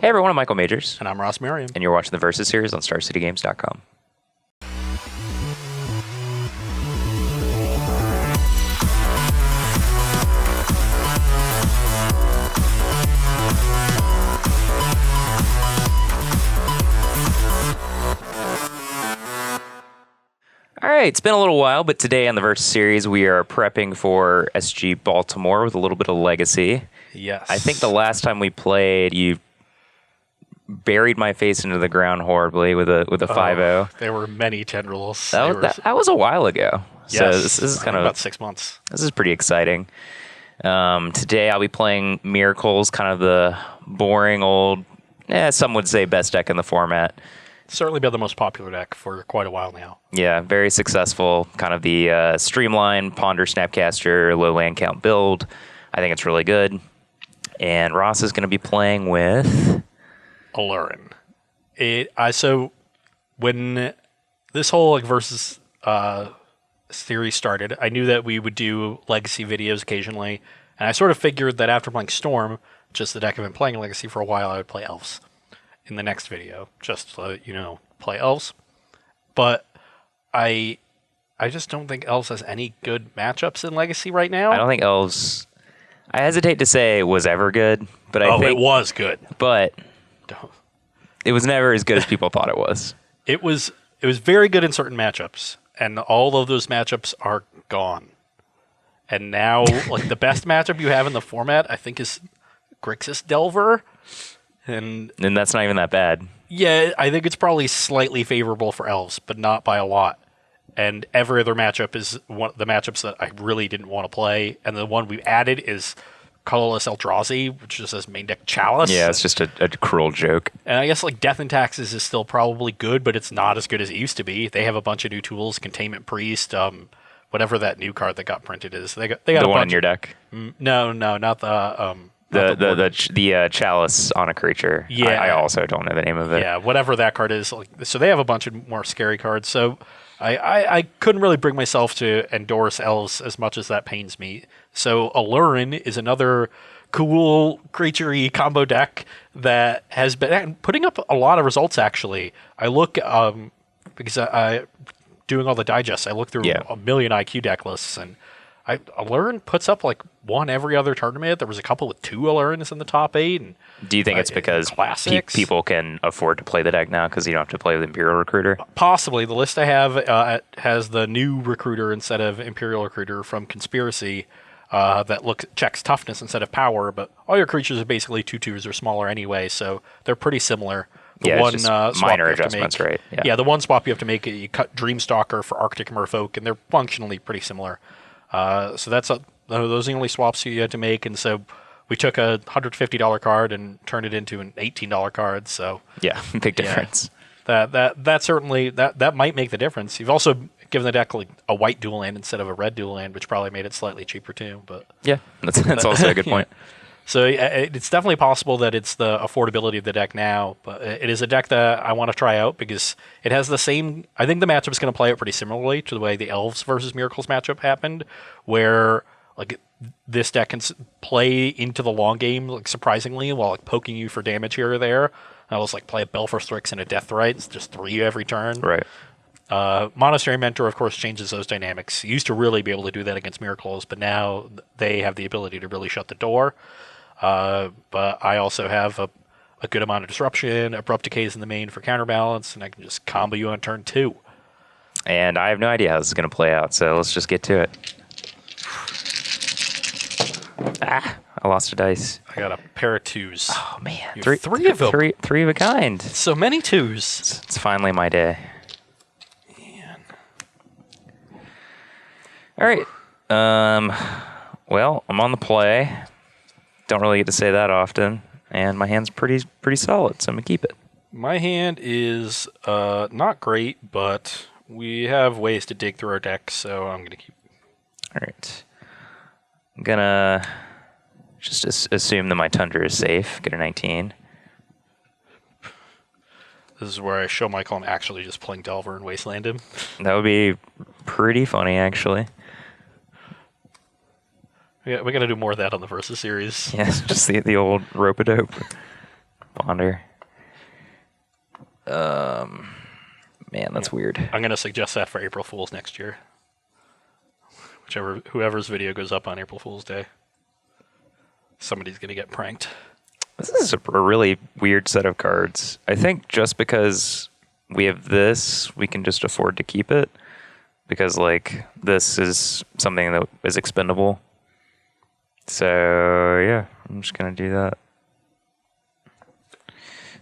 Hey everyone, I'm Michael Majors. And I'm Ross Merriam. And you're watching the Versus series on StarCityGames.com. All right, it's been a little while, but today on the Versus series, we are prepping for SG Baltimore with a little bit of legacy. Yes. I think the last time we played, you buried my face into the ground horribly with a 5-0. There were many tendrils. That was a while ago. Yes, So this is kind of about 6 months. This is pretty exciting. Today I'll be playing Miracles, kind of the boring old, some would say best deck in the format. Certainly been the most popular deck for quite a while now. Yeah, very successful. Kind of the streamlined Ponder Snapcaster, low land count build. I think it's really good. And Ross is going to be playing with Aluren. So when this whole Versus series started, I knew that we would do Legacy videos occasionally, and I sort of figured that after playing Storm, just the deck I've been playing Legacy for a while, I would play Elves in the next video, just to, play Elves. But I just don't think Elves has any good matchups in Legacy right now. I don't think Elves, I hesitate to say was ever good, but I think it was good. But it was never as good as people thought it was. It was very good in certain matchups, and all of those matchups are gone. And now, the best matchup you have in the format, I think, is Grixis Delver. And that's not even that bad. Yeah, I think it's probably slightly favorable for Elves, but not by a lot. And every other matchup is one of the matchups that I really didn't want to play. And the one we added is Colorless Eldrazi, which just says main deck Chalice. Yeah, it's just a cruel joke. And I guess Death and Taxes is still probably good, but it's not as good as it used to be. They have a bunch of new tools, Containment Priest, whatever that new card that got printed is. They got the one in your deck. No, not the. The chalice on a creature. Yeah, I also don't know the name of it. Yeah, whatever that card is. So they have a bunch of more scary cards. So I couldn't really bring myself to endorse Elves as much as that pains me. So Aluren is another cool creature-y combo deck that has been putting up a lot of results. Actually, I look because I doing all the digests. I look through a million IQ deck lists, and Aluren puts up one every other tournament. There was a couple with 2 Alurens in the top 8. And do you think it's because people can afford to play the deck now because you don't have to play with Imperial Recruiter? Possibly. The list I have has the new Recruiter instead of Imperial Recruiter from Conspiracy that checks toughness instead of power, but all your creatures are basically 2/2s or smaller anyway, so they're pretty similar. It's just minor adjustments, right? Yeah, the one swap you have to make, you cut Dreamstalker for Arctic Merfolk, and they're functionally pretty similar. So those are the only swaps you had to make, and so we took a $150 card and turned it into an $18 card. So yeah, big difference. That certainly that might make the difference. You've also given the deck a white dual land instead of a red dual land, which probably made it slightly cheaper too. But yeah, that's also a good point. So it's definitely possible that it's the affordability of the deck now, but it is a deck that I want to try out because it has the same. I think the matchup is going to play out pretty similarly to the way the Elves versus Miracles matchup happened, where this deck can play into the long game surprisingly while poking you for damage here or there. I was play a Belfer Strix and a Deathrite. It's just 3 every turn. Right. Monastery Mentor, of course, changes those dynamics. You used to really be able to do that against Miracles, but now they have the ability to really shut the door. But I also have a good amount of disruption, abrupt decays in the main for counterbalance, and I can just combo you on turn 2. And I have no idea how this is going to play out, so let's just get to it. I lost a dice. I got a pair of 2s. Oh man, three of them. Three of a kind. So many 2s. It's finally my day. Man. All right. Well, I'm on the play. Don't really get to say that often, and my hand's pretty solid, so I'm gonna keep it. My hand is not great, but we have ways to dig through our deck, so I'm gonna keep it. All right. I'm gonna just assume that my Tundra is safe. Get a 19. This is where I show Michael I'm actually just playing Delver and Wasteland him. That would be pretty funny, actually. Yeah, we got to do more of that on the Versus series. Yes, just the old rope-a-dope. Ponder. Man, that's weird. I'm going to suggest that for April Fool's next year. Whoever's video goes up on April Fool's Day, somebody's going to get pranked. This is a really weird set of cards. I think just because we have this, we can just afford to keep it. Because, like, this is something that is expendable. So, yeah, I'm just going to do that.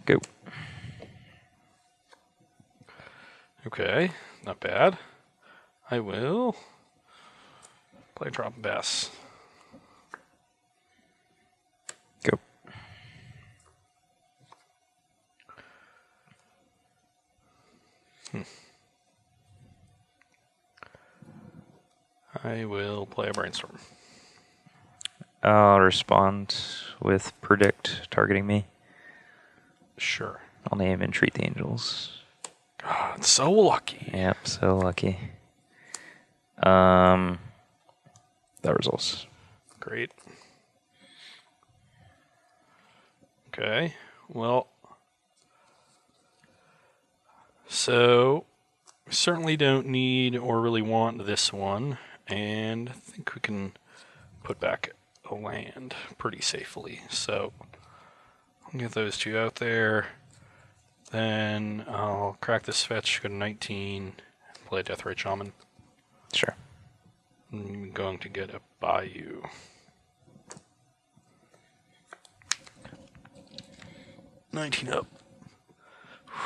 Go. Okay, not bad. I will play Drop Bass. Go. I will play a Brainstorm. I'll respond with Predict targeting me. Sure. I'll name Entreat the Angels. God, so lucky. Yep, so lucky. That results. Great. Okay, well, so we certainly don't need or really want this one, and I think we can put back a land pretty safely. So I'll get those two out there. Then I'll crack this fetch, go to 19, play a Deathrite Shaman. Sure. I'm going to get a Bayou. $19 up. I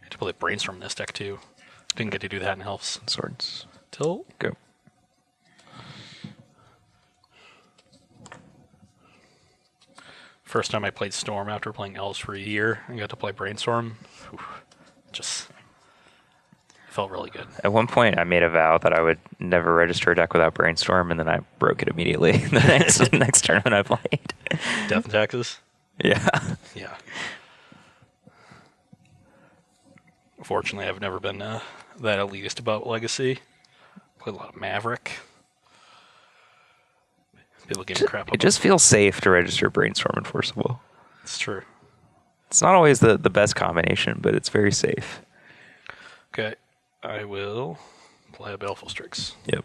had to play Brainstorm in this deck too. Didn't get to do that in Elves. Swords. Till Go. first time I played Storm after playing Elves for a year, I got to play Brainstorm. Whew. Just felt really good. At one point, I made a vow that I would never register a deck without Brainstorm, and then I broke it immediately the next tournament I played. Death and Taxes? Yeah. Yeah. Fortunately, I've never been that elitist about Legacy. Played a lot of Maverick. People getting crap up. It just feels safe to register Brainstorm Enforceable. It's true. It's not always the best combination, but it's very safe. Okay. I will play a Baleful Strix. Yep.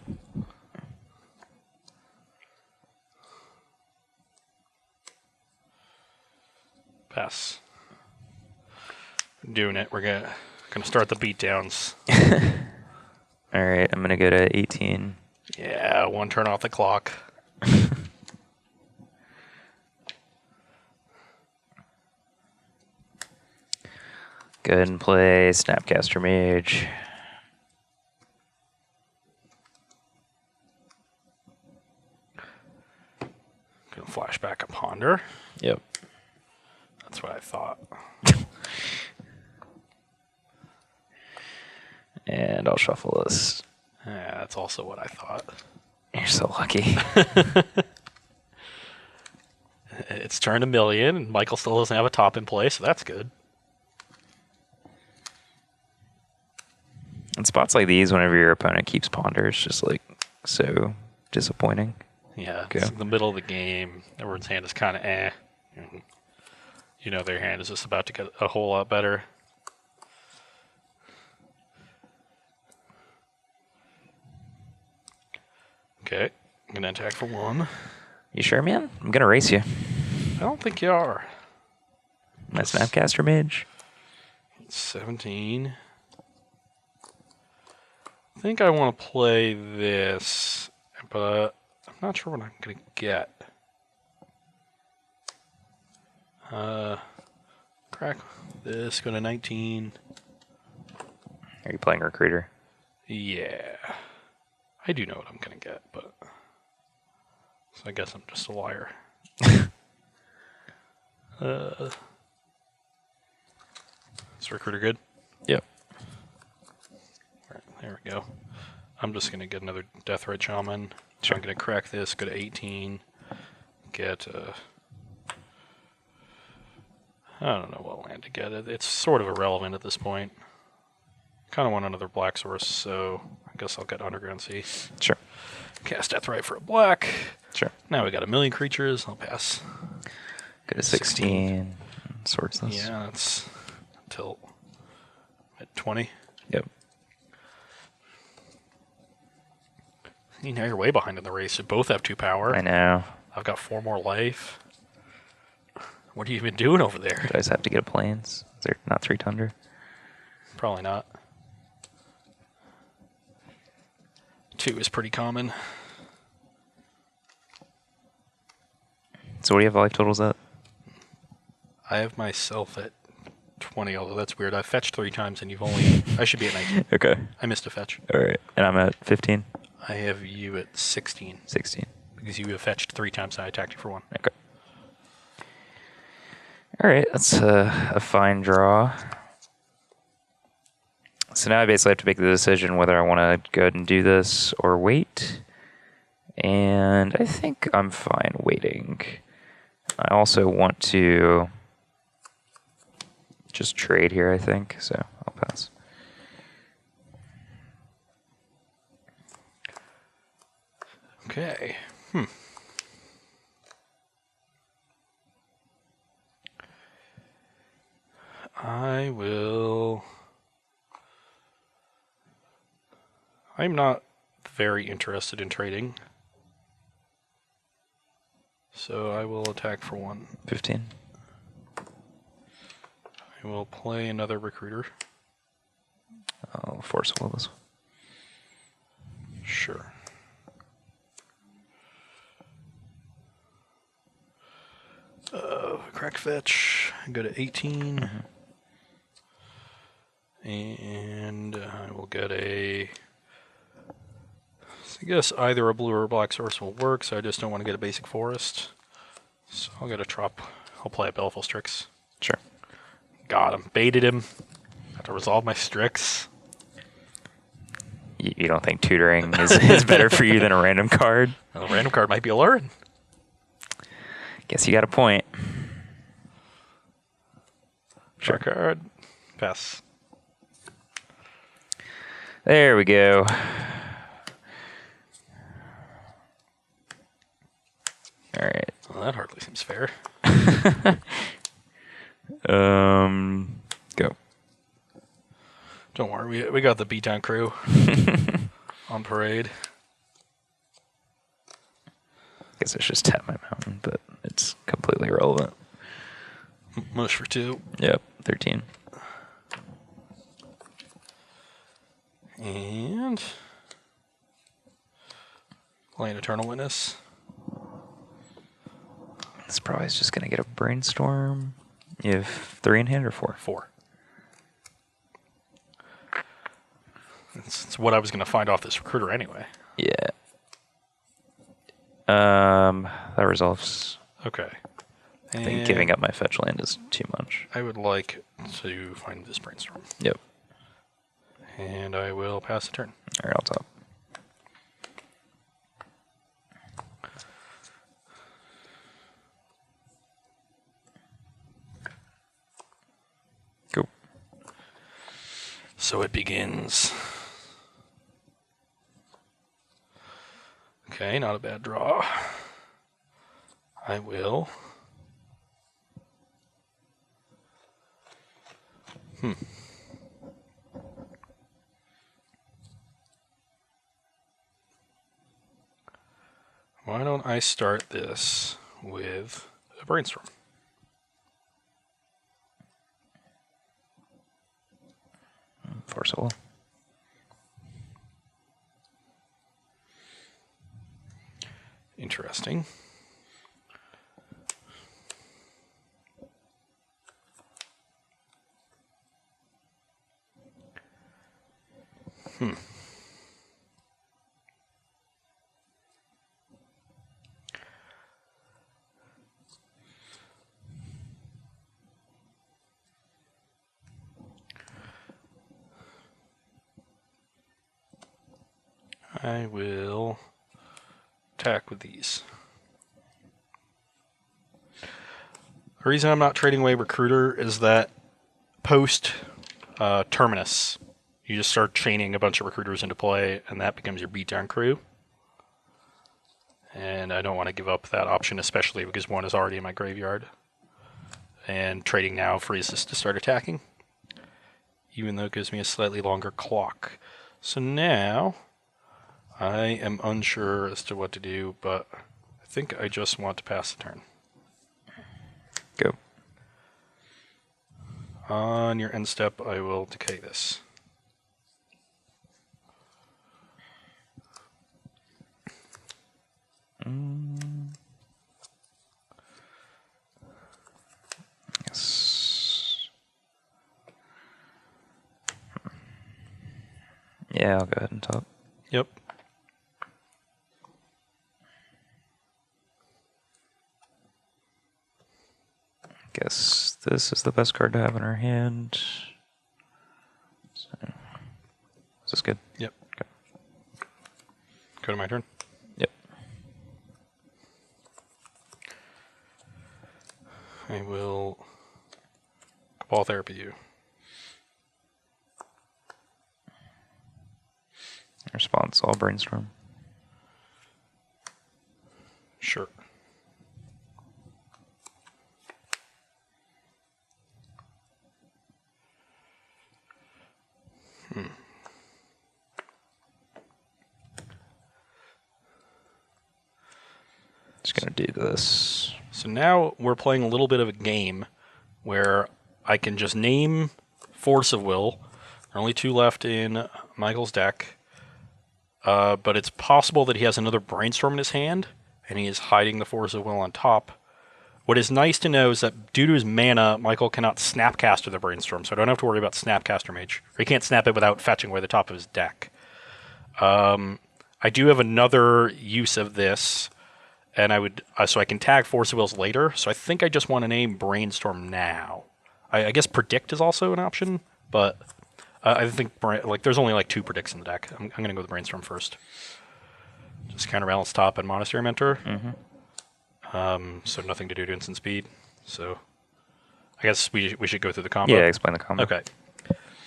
Pass. Doing it. We're gonna start the beatdowns. All right, I'm gonna go to 18. Yeah, one turn off the clock. Go ahead and play Snapcaster Mage. Gonna flash back a Ponder. Yep. That's what I thought. And I'll shuffle this. Yeah, that's also what I thought. You're so lucky. It's turned 1,000,000, and Michael still doesn't have a top in play, so that's good. In spots like these, whenever your opponent keeps Ponder, it's just like so disappointing. Yeah, Okay. it's in the middle of the game. Everyone's hand is kind of eh. And you know their hand is just about to get a whole lot better. Okay, I'm going to attack for 1. You sure, man? I'm gonna race you. I don't think you are. My Snapcaster Mage. 17. I think I want to play this, but I'm not sure what I'm going to get. Crack this, go to 19. Are you playing Recruiter? Yeah. I do know what I'm going to get, but... So I guess I'm just a liar. Is Recruiter good? Yep. Alright, there we go. I'm just going to get another Deathrite Shaman. So I'm going to crack this, go to 18. Get I don't know what land to get. It's sort of irrelevant at this point. Kind of want another black source, so I guess I'll get Underground Sea. Sure. Cast Deathrite for a black. Sure. Now we got 1,000,000 creatures. I'll pass. Go to 16. sorts this. Yeah, that's until at 20. Yep. Now you're way behind in the race. You both have 2 power. I know. I've got 4 more life. What are you even doing over there? Do I just have to get a plains? Is there not 3 Tundra? Probably not. 2 is pretty common. So what do you have life totals at? I have myself at 20, although that's weird. I've fetched 3 times and you've only... I should be at 19. Okay. I missed a fetch. All right. And I'm at 15? I have you at 16. 16. Because you have fetched 3 times and I attacked you for 1. Okay. All right. That's a fine draw. So now I basically have to make the decision whether I want to go ahead and do this or wait. And I think I'm fine waiting. I also want to just trade here, I think, so I'll pass. Okay. I'm not very interested in trading. So I will attack for 1. 15. I will play another recruiter. I'll force all of this. Sure. Crack fetch. Go to 18. And I will get a... I guess either a blue or a black source will work, so I just don't want to get a basic forest. So I'll get a trop. I'll play a Baleful Strix. Sure. Got him. Baited him. Have to resolve my Strix. You don't think tutoring is better for you than a random card? Well, a random card might be Aluren. Guess you got a point. Sure. Card. Pass. There we go. All right. Well, that hardly seems fair. Go. Don't worry, we got the beatdown crew on parade. Guess I should just tap my mountain, but it's completely irrelevant. Mush for 2. Yep, 13. And playing Eternal Witness. This probably is just going to get a brainstorm. You have 3 in hand or 4? 4. It's what I was going to find off this recruiter anyway. Yeah. That resolves. Okay. I think giving up my fetch land is too much. I would like to find this brainstorm. Yep. And I will pass the turn. All right, I'll top. Cool. So it begins. Okay, not a bad draw. I will. Why don't I start this with a brainstorm? Force all. Interesting. I will attack with these. The reason I'm not trading away Recruiter is that post Terminus, you just start chaining a bunch of Recruiters into play, and that becomes your beatdown crew. And I don't want to give up that option, especially because one is already in my graveyard. And trading now frees us to start attacking, even though it gives me a slightly longer clock. So now, I am unsure as to what to do, but I think I just want to pass the turn. Go. On your end step, I will decay this. Yes. Yeah, I'll go ahead and top. Yep. Guess this is the best card to have in our hand. So, is this good? Yep. Okay. Go to my turn. Yep. I will Cabal Therapy you. Response, all brainstorm. Sure. Just gonna do this. So now we're playing a little bit of a game where I can just name Force of Will. There are only 2 left in Michael's deck. But it's possible that he has another Brainstorm in his hand, and he is hiding the Force of Will on top. What is nice to know is that due to his mana, Michael cannot Snapcaster the Brainstorm, so I don't have to worry about Snapcaster Mage. Or he can't snap it without fetching away the top of his deck. I do have another use of this, and I would so I can tag Force of Wills later, so I think I just want to name Brainstorm now. I guess Predict is also an option, but I think there's only like 2 Predicts in the deck. I'm going to go with Brainstorm first. Just counterbalance top and Monastery Mentor. So nothing to do to instant speed. So I guess we should go through the combo. Yeah, explain the combo. Okay.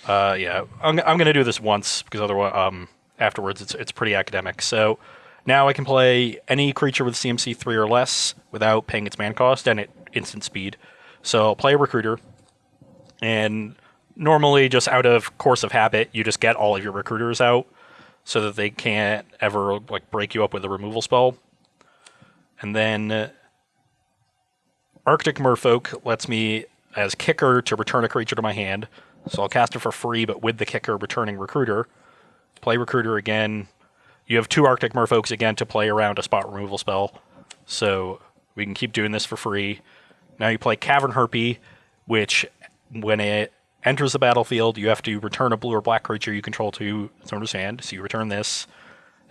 Yeah, I'm going to do this once because otherwise, afterwards it's pretty academic. So now I can play any creature with CMC 3 or less without paying its mana cost and instant speed. So I'll play a Recruiter, and normally just out of course of habit, you just get all of your Recruiters out so that they can't ever break you up with a removal spell. And then Arctic Merfolk lets me, as kicker, to return a creature to my hand. So I'll cast it for free, but with the kicker returning Recruiter. Play Recruiter again. You have 2 Arctic Merfolks again to play around a spot removal spell. So we can keep doing this for free. Now you play Cavern Harpy, which when it enters the battlefield, you have to return a blue or black creature you control to its owner's hand. So you return this,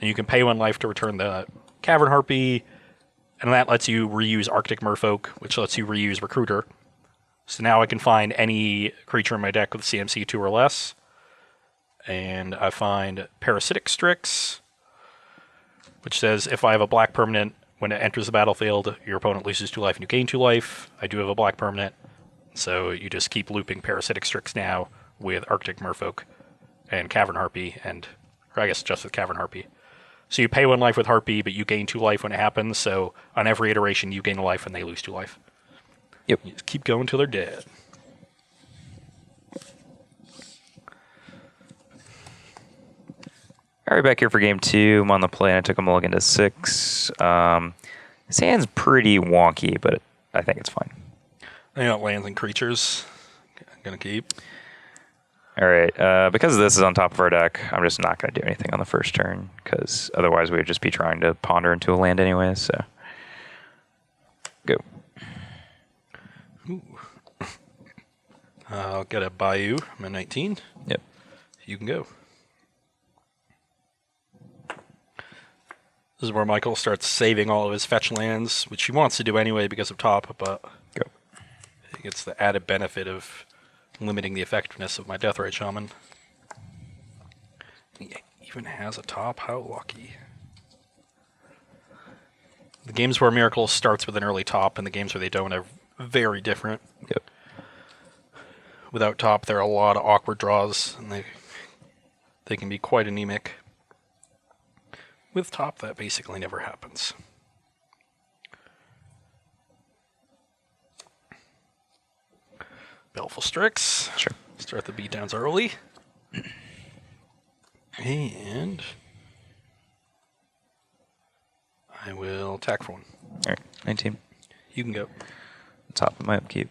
and you can pay 1 life to return the Cavern Harpy, and that lets you reuse Arctic Merfolk, which lets you reuse Recruiter. So now I can find any creature in my deck with CMC 2 or less. And I find Parasitic Strix, which says if I have a black permanent, when it enters the battlefield, your opponent loses 2 life and you gain 2 life. I do have a black permanent, so you just keep looping Parasitic Strix now with Arctic Merfolk and Cavern Harpy, or I guess just with Cavern Harpy. So you pay 1 life with Harpy, but you gain 2 life when it happens, so on every iteration you gain a life and they lose 2 life. Yep. You just keep going till they're dead. All right, back here for game 2. I'm on the play, and I took a mulligan to 6. His hand's pretty wonky, but I think it's fine. Lands and creatures. I'm going to keep. All right, because this is on top of our deck, I'm just not going to do anything on the first turn, because otherwise we would just be trying to ponder into a land anyway, so. Go. Ooh. I'll get a Bayou. I'm at 19. Yep. You can go. This is where Michael starts saving all of his fetch lands, which he wants to do anyway because of top, but Go. he gets the added benefit of limiting the effectiveness of my Deathrite Shaman. He even has a top? How lucky. The games where Miracle starts with an early top and the games where they don't are very different. Yep. Without top, there are a lot of awkward draws, and they can be quite anemic. With top, that basically never happens. Baleful Strix. Sure. Start the beatdowns early. And I will attack for 1. All right, 19. You can go. Top of my upkeep.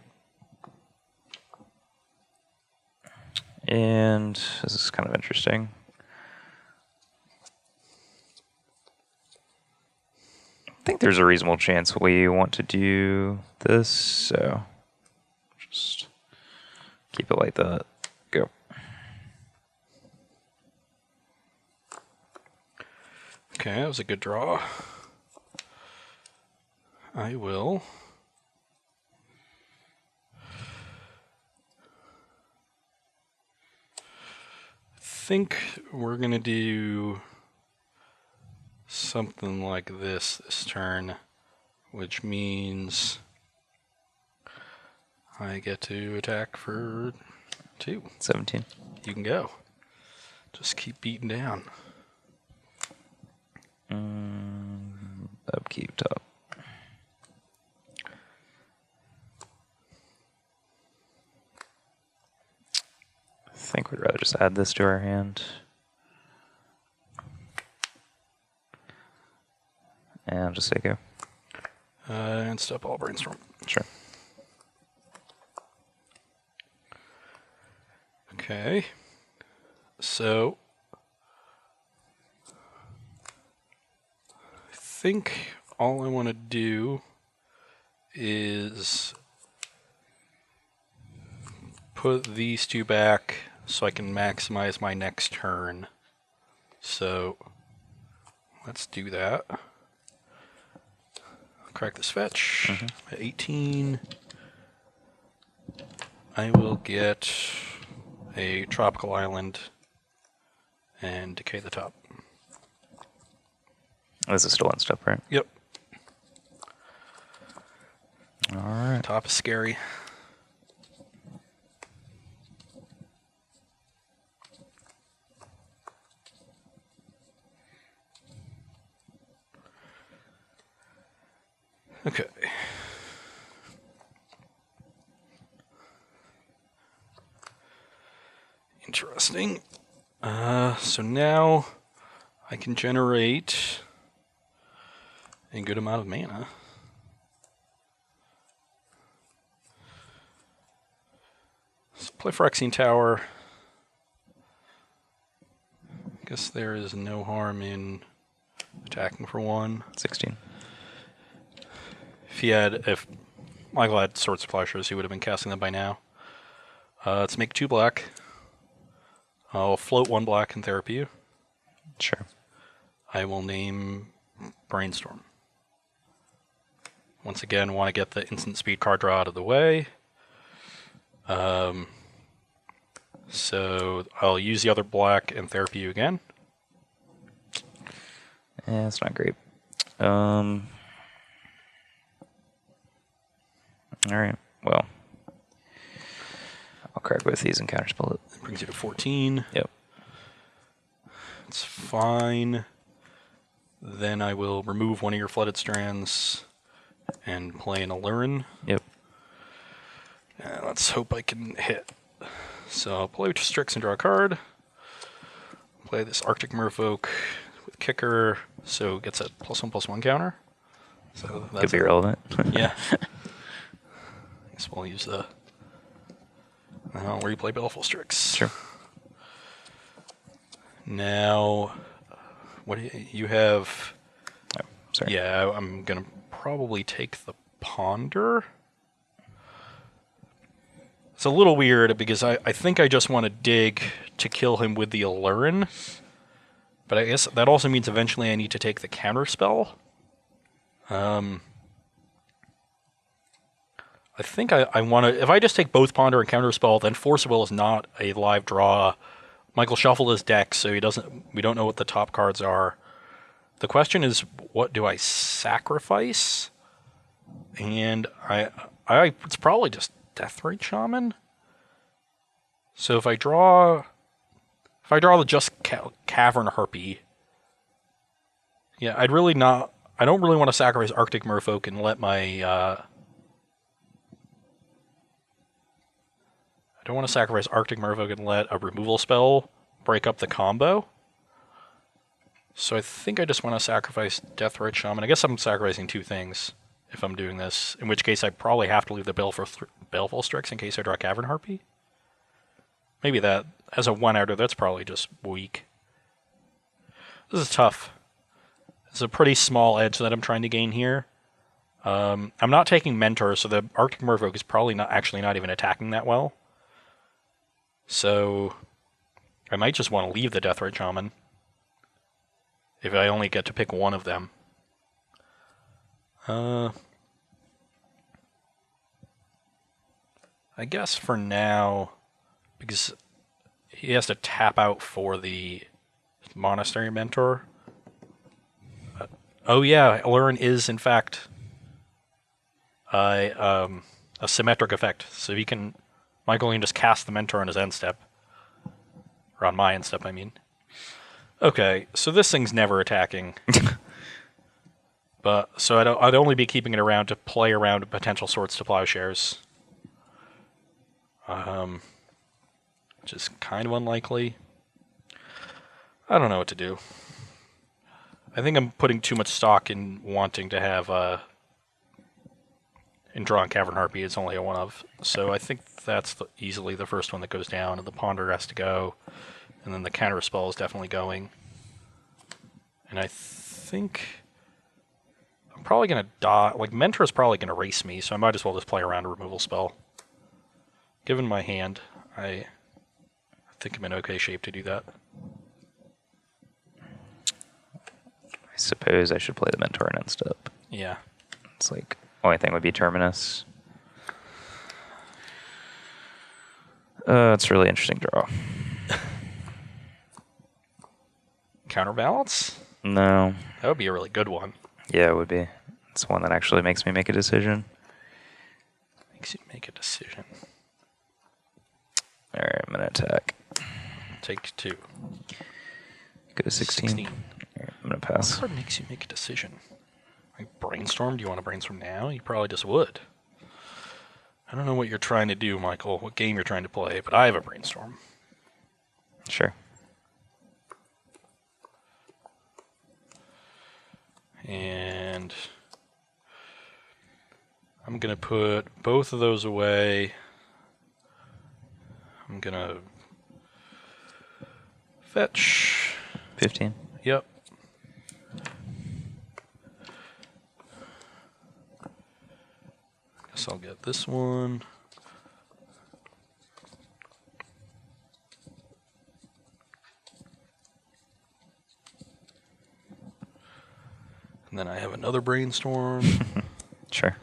And this is kind of interesting. I think there's a reasonable chance we want to do this, so just keep it like that. Go. Okay, that was a good draw. I will think we're going to do something like this turn, which means I get to attack for 2. 17. You can go. Just keep beating down. Upkeep top. I think we'd rather just add this to our hand. And just say go. And stop all brainstorm. Sure. Okay. So I think all I want to do is put these 2 back so I can maximize my next turn. So let's do that. Crack this fetch at 18. I will get a tropical island and decay the top. This is still on step, right? Yep. All right. Top is scary. Okay. Interesting. So now I can generate a good amount of mana. So play Phyrexian Tower. Guess there is no harm in attacking for 1. 16. If Michael had Sword Splashers, he would have been casting them by now. Let's make 2 black. I'll float 1 black and therapy you. Sure. I will name Brainstorm. Once again, want to get the instant speed card draw out of the way. So I'll use the other black and therapy you again. Yeah, it's not great. Alright, well. I'll crack both these and counterspell it. Brings you to 14. Yep. It's fine. Then I will remove 1 of your Flooded Strands and play an Aluren. Yep. And let's hope I can hit. So I'll play Strix and draw a card. Play this Arctic Merfolk with Kicker, so it gets a +1/+1 counter. So that's Could be relevant. Yeah. I guess we'll use the where you play Baleful Strix. Sure. Now, what do you have? Oh, sorry. Yeah, I'm gonna probably take the Ponder. It's a little weird because I think I just want to dig to kill him with the Aluren. But I guess that also means eventually I need to take the counterspell. I think I want to... If I just take both Ponder and counterspell, then Force of Will is not a live draw. Michael shuffled his deck, so we don't know what the top cards are. The question is, what do I sacrifice? And it's probably just Deathrite Shaman. So if I draw the just Cavern Harpy, yeah, I don't really want to sacrifice Arctic Merfolk and let my I don't want to sacrifice Arctic Merfolk and let a removal spell break up the combo. So I think I just want to sacrifice Deathrite Shaman. I guess I'm sacrificing 2 things if I'm doing this, in which case I probably have to leave the Baleful Strix in case I draw Cavern Harpy. Maybe that, as a 1-outer, that's probably just weak. This is tough. It's a pretty small edge that I'm trying to gain here. I'm not taking Mentor, so the Arctic Merfolk is probably not even attacking that well. So I might just want to leave the Deathrite Shaman if I only get to pick one of them. I guess for now, because he has to tap out for the Monastery Mentor. Oh yeah, Aluren is in fact a symmetric effect, so Michael can just cast the Mentor on his end step. Or on my end step, I mean. Okay, so this thing's never attacking. So I'd only be keeping it around to play around with potential Swords to Plowshares. Which is kind of unlikely. I don't know what to do. I think I'm putting too much stock in wanting to have in drawing Cavern Harpy. It's only a 1-of. So I think that's easily the first one that goes down, and the Ponder has to go. And then the Counter Spell is definitely going. And I think I'm probably going to die. Like, Mentor is probably going to race me, so I might as well just play around a removal spell. Given my hand, I think I'm in okay shape to do that. I suppose I should play the Mentor and end step. Yeah. It's like, only thing would be Terminus. It's a really interesting draw. Counterbalance? No. That would be a really good one. Yeah, it would be. It's one that actually makes me make a decision. Makes you make a decision. Alright, I'm going to attack. Take 2. Go to 16. Right, I'm going to pass. What card makes you make a decision? Like brainstorm? Do you want to brainstorm now? You probably just would. I don't know what you're trying to do, Michael, what game you're trying to play, but I have a brainstorm. Sure. And I'm going to put both of those away. I'm going to fetch. 15. Yep. Guess I'll get this one. And then I have another brainstorm. Sure.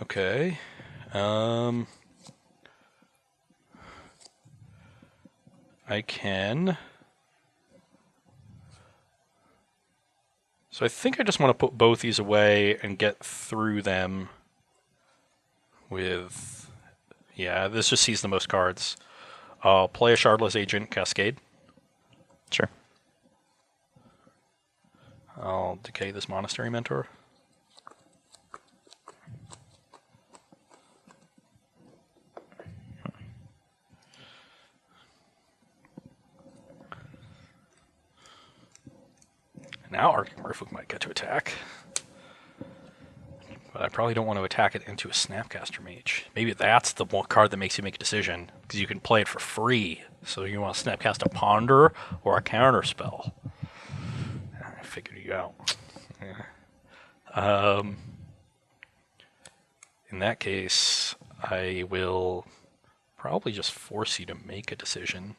Okay. I can. So I think I just want to put both these away and get through them with... Yeah, this just sees the most cards. I'll play a Shardless Agent, Cascade. Sure. I'll decay this Monastery Mentor. Now Arctic Merfolk might get to attack. But I probably don't want to attack it into a Snapcaster Mage. Maybe that's the one card that makes you make a decision, because you can play it for free. So you want to Snapcast a Ponder or a Counter Spell. I figured you out. In that case, I will probably just force you to make a decision.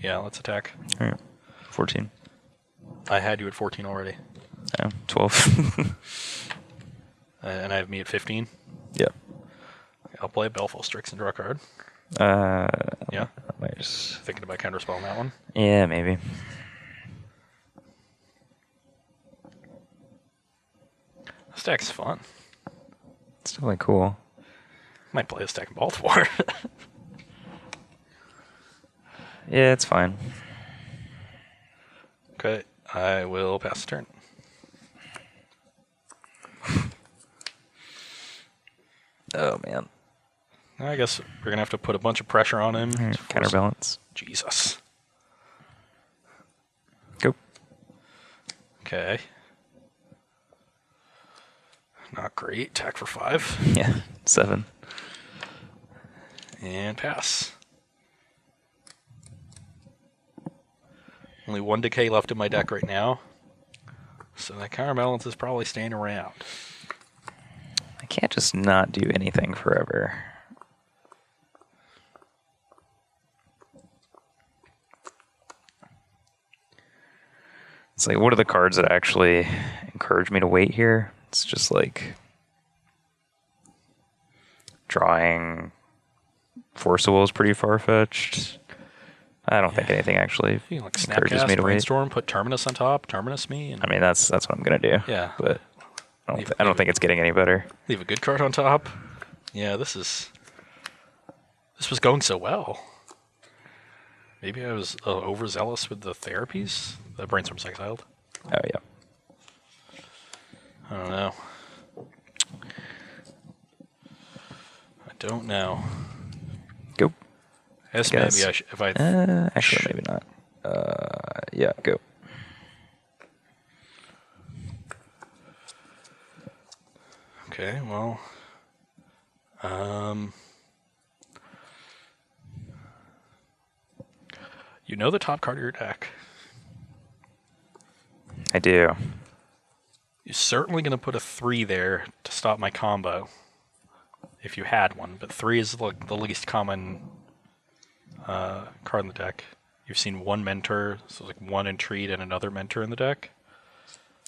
Yeah, let's attack. All right. 14. I had you at 14 already. Oh, 12. And I have me at 15. Yeah. I'll play Baleful Strix and draw a card. Yeah. Might just... Thinking about Counterspell on that one. Yeah, maybe. This deck's fun. It's definitely cool. Might play this deck in Baltimore. Yeah, it's fine. Okay. I will pass the turn. Oh man. I guess we're going to have to put a bunch of pressure on him. Right, counterbalance. Jesus. Go. Okay. Not great. Attack for 5. Yeah. 7. And pass. Only 1 decay left in my deck right now. So that counterbalance is probably staying around. I can't just not do anything forever. It's like, what are the cards that actually encourage me to wait here? It's just like drawing Force of Will is pretty far-fetched. I don't think anything actually You can like encourages me Snapcast, to wait. Brainstorm, put Terminus on top, Terminus me. And I mean, that's what I'm going to do. Yeah. But I don't think it's getting any better. leave a good card on top. Yeah, this was going so well. Maybe I was overzealous with the therapies? The Brainstorm's exiled. Oh, yeah. I don't know. I don't know. Go. Yes, Guess. maybe if I... Actually, maybe not. Yeah, go. Okay, well... You know the top card of your deck. I do. You're certainly going to put a 3 there to stop my combo. If you had one, but 3 is like the least common card in the deck. You've seen 1 mentor, so like 1 entreat and another mentor in the deck.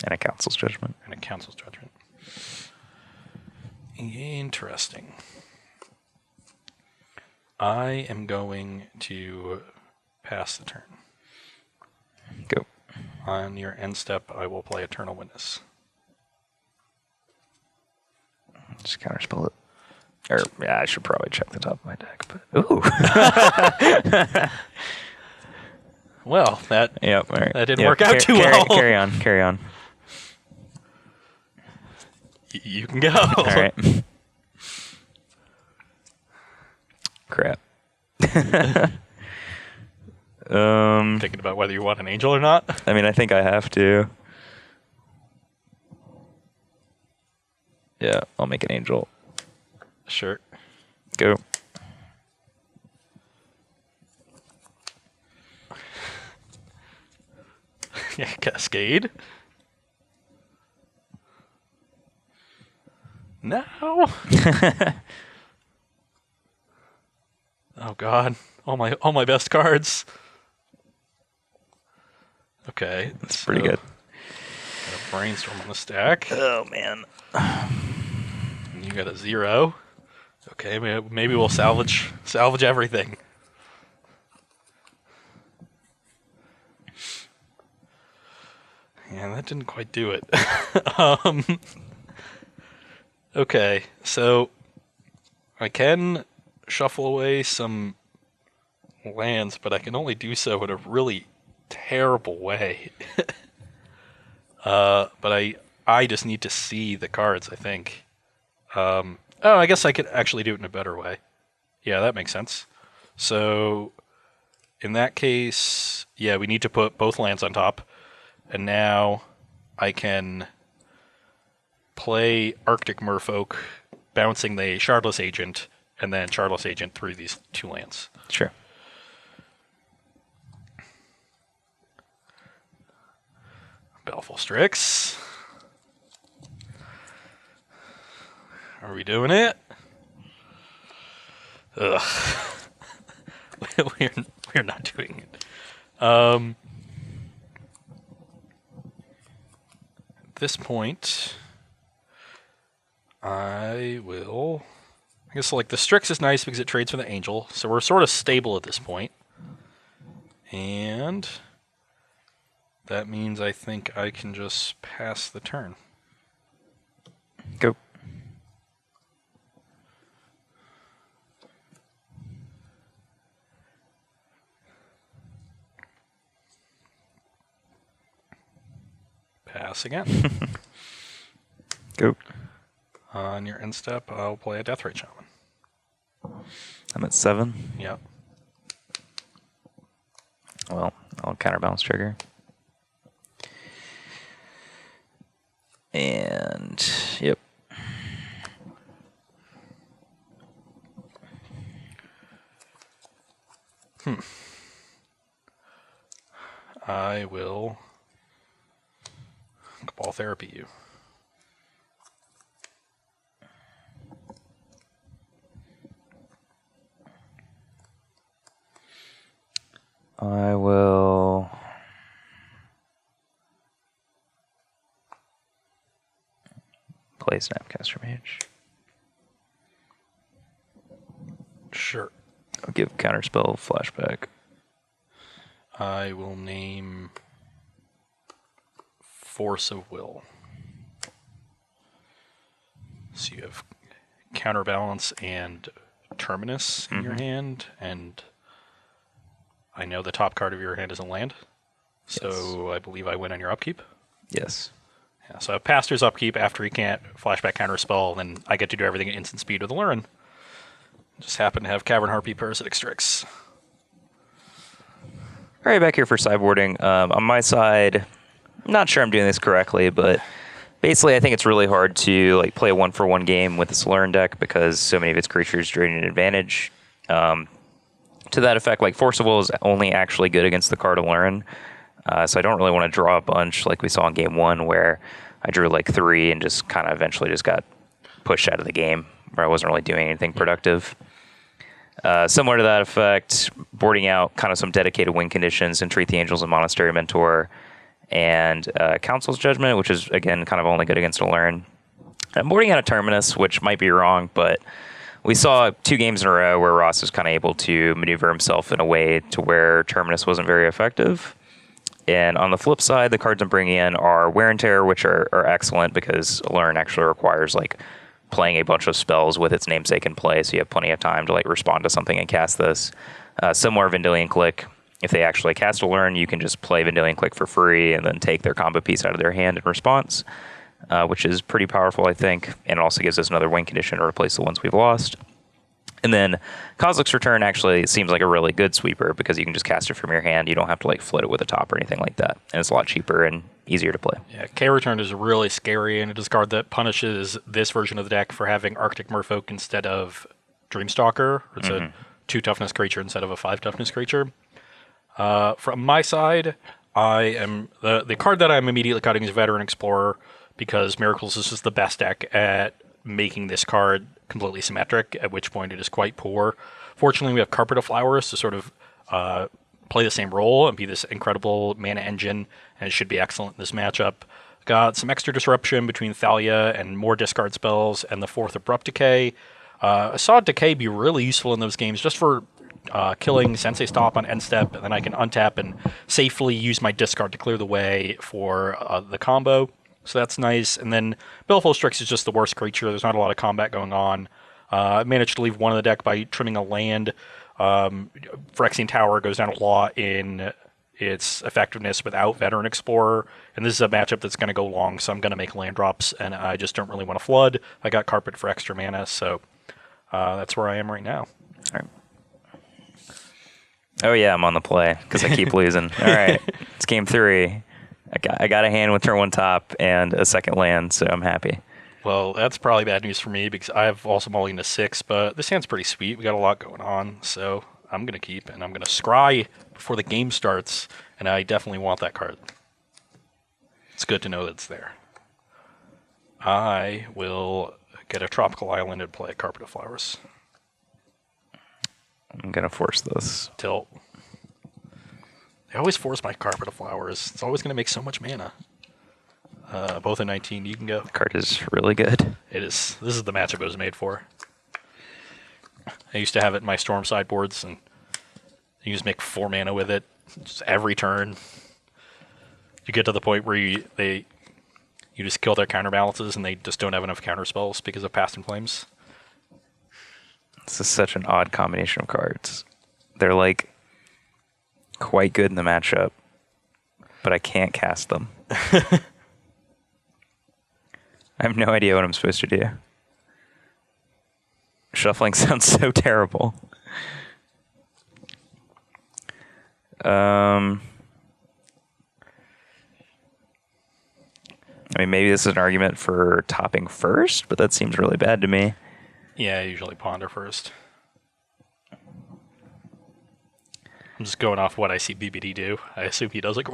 And a Council's Judgment. And a Council's Judgment. Interesting. I am going to pass the turn. Go. On your end step, I will play Eternal Witness. Just counterspell it. Or, yeah, I should probably check the top of my deck. But ooh. Well, that Yep. All right. that didn't work out too well. Carry on. Carry on. You can go. All right. Crap. Thinking about whether you want an angel or not. I mean, I think I have to. Yeah, I'll make an angel. Sure. Go. Yeah, Cascade. No. Oh God! All my best cards. Okay, That's pretty good. Got a Brainstorm on the stack. Oh man. And you got a 0. Okay, maybe we'll salvage everything. Yeah, that didn't quite do it. Okay, so I can shuffle away some lands, but I can only do so in a really terrible way. But I just need to see the cards, I think. Oh, I guess I could actually do it in a better way. Yeah, that makes sense. So, in that case, yeah, we need to put both lands on top. And now I can play Arctic Merfolk, bouncing the Shardless Agent, and then Shardless Agent through these 2 lands. Sure. Baleful Strix. Are we doing it? Ugh. We're not doing it. At this point, I guess like the Strix is nice because it trades for the Angel, so we're sort of stable at this point. And that means I think I can just pass the turn. Go. Pass again. Go. On your end step, I'll play a Death Ray Shaman. I'm at 7. Yep. Well, I'll counterbalance trigger. And, yep. I will Cabal Therapy you. I will play Snapcaster Mage. Sure. I'll give Counterspell Flashback. I will name Force of Will. So you have Counterbalance and Terminus in your hand, and I know the top card of your hand is a land, so I believe I win on your upkeep. Yes. Yeah, so Pastor's upkeep after he can't flashback counterspell, then I get to do everything at instant speed with Aluren. Just happen to have Cavern Harpy Parasitic Strix. All right, back here for sideboarding. On my side, I'm not sure I'm doing this correctly, but basically I think it's really hard to like play a 1-for-1 game with this Aluren deck because so many of its creatures drain an advantage. To that effect, like Force of Will is only actually good against the card Aluren, so I don't really want to draw a bunch like we saw in game 1 where I drew like 3 and just kind of eventually just got pushed out of the game where I wasn't really doing anything productive. Similar to that effect, boarding out kind of some dedicated win conditions, Entreat the Angels and Monastery Mentor, and Council's Judgment, which is, again, kind of only good against Aluren. I'm boarding out a Terminus, which might be wrong, but we saw 2 games in a row where Ross was kind of able to maneuver himself in a way to where Terminus wasn't very effective. And on the flip side, the cards I'm bringing in are Wear and Tear, which are excellent because Aluren actually requires like playing a bunch of spells with its namesake in play, so you have plenty of time to like respond to something and cast this. Similar Vendilion Click. If they actually cast Aluren, you can just play Vendilion Click for free and then take their combo piece out of their hand in response, which is pretty powerful, I think, and it also gives us another win condition to replace the ones we've lost. And then Kozilek's Return actually seems like a really good sweeper because you can just cast it from your hand. You don't have to like float it with a top or anything like that. And it's a lot cheaper and easier to play. Yeah, K-Return is really scary, and it is a card that punishes this version of the deck for having Arctic Merfolk instead of Dreamstalker. It's a 2 toughness creature instead of a 5 toughness creature. From my side, I am the card that I'm immediately cutting is Veteran Explorer because Miracles is just the best deck at making this card completely symmetric, at which point it is quite poor. Fortunately, we have Carpet of Flowers to sort of play the same role and be this incredible mana engine, and it should be excellent in this matchup. Got some extra disruption between Thalia and more discard spells and the 4th Abrupt Decay. I saw Decay be really useful in those games just for killing Sensei Stop on end step, and then I can untap and safely use my discard to clear the way for the combo. So that's nice. And then Baleful Strix is just the worst creature. There's not a lot of combat going on. I managed to leave one in the deck by trimming a land. Phyrexian Tower goes down a lot in its effectiveness without Veteran Explorer. And this is a matchup that's going to go long, so I'm going to make land drops, and I just don't really want to flood. I got Carpet for extra mana, so that's where I am right now. All right. Oh, yeah, I'm on the play because I keep losing. All right, it's game 3. I got a hand with turn 1 top and a second land, so I'm happy. Well, that's probably bad news for me because I've also mulliganed to 6, but this hand's pretty sweet. We got a lot going on, so I'm going to keep, and I'm going to scry before the game starts, and I definitely want that card. It's good to know that it's there. I will get a Tropical Island and play a Carpet of Flowers. I'm going to force this. Tilt. I always force my Carpet of Flowers. It's always going to make so much mana. Both in 19, you can go. The card is really good. It is. This is the matchup it was made for. I used to have it in my Storm sideboards, and you just make 4 mana with it just every turn. You get to the point where you just kill their counterbalances, and they just don't have enough counterspells because of Past in Flames. This is such an odd combination of cards. They're like quite good in the matchup, but I can't cast them. I have no idea what I'm supposed to do. Shuffling sounds so terrible. I mean, maybe this is an argument for topping first, but that seems really bad to me. Yeah, I usually ponder first. I'm just going off what I see BBD do. I assume he does it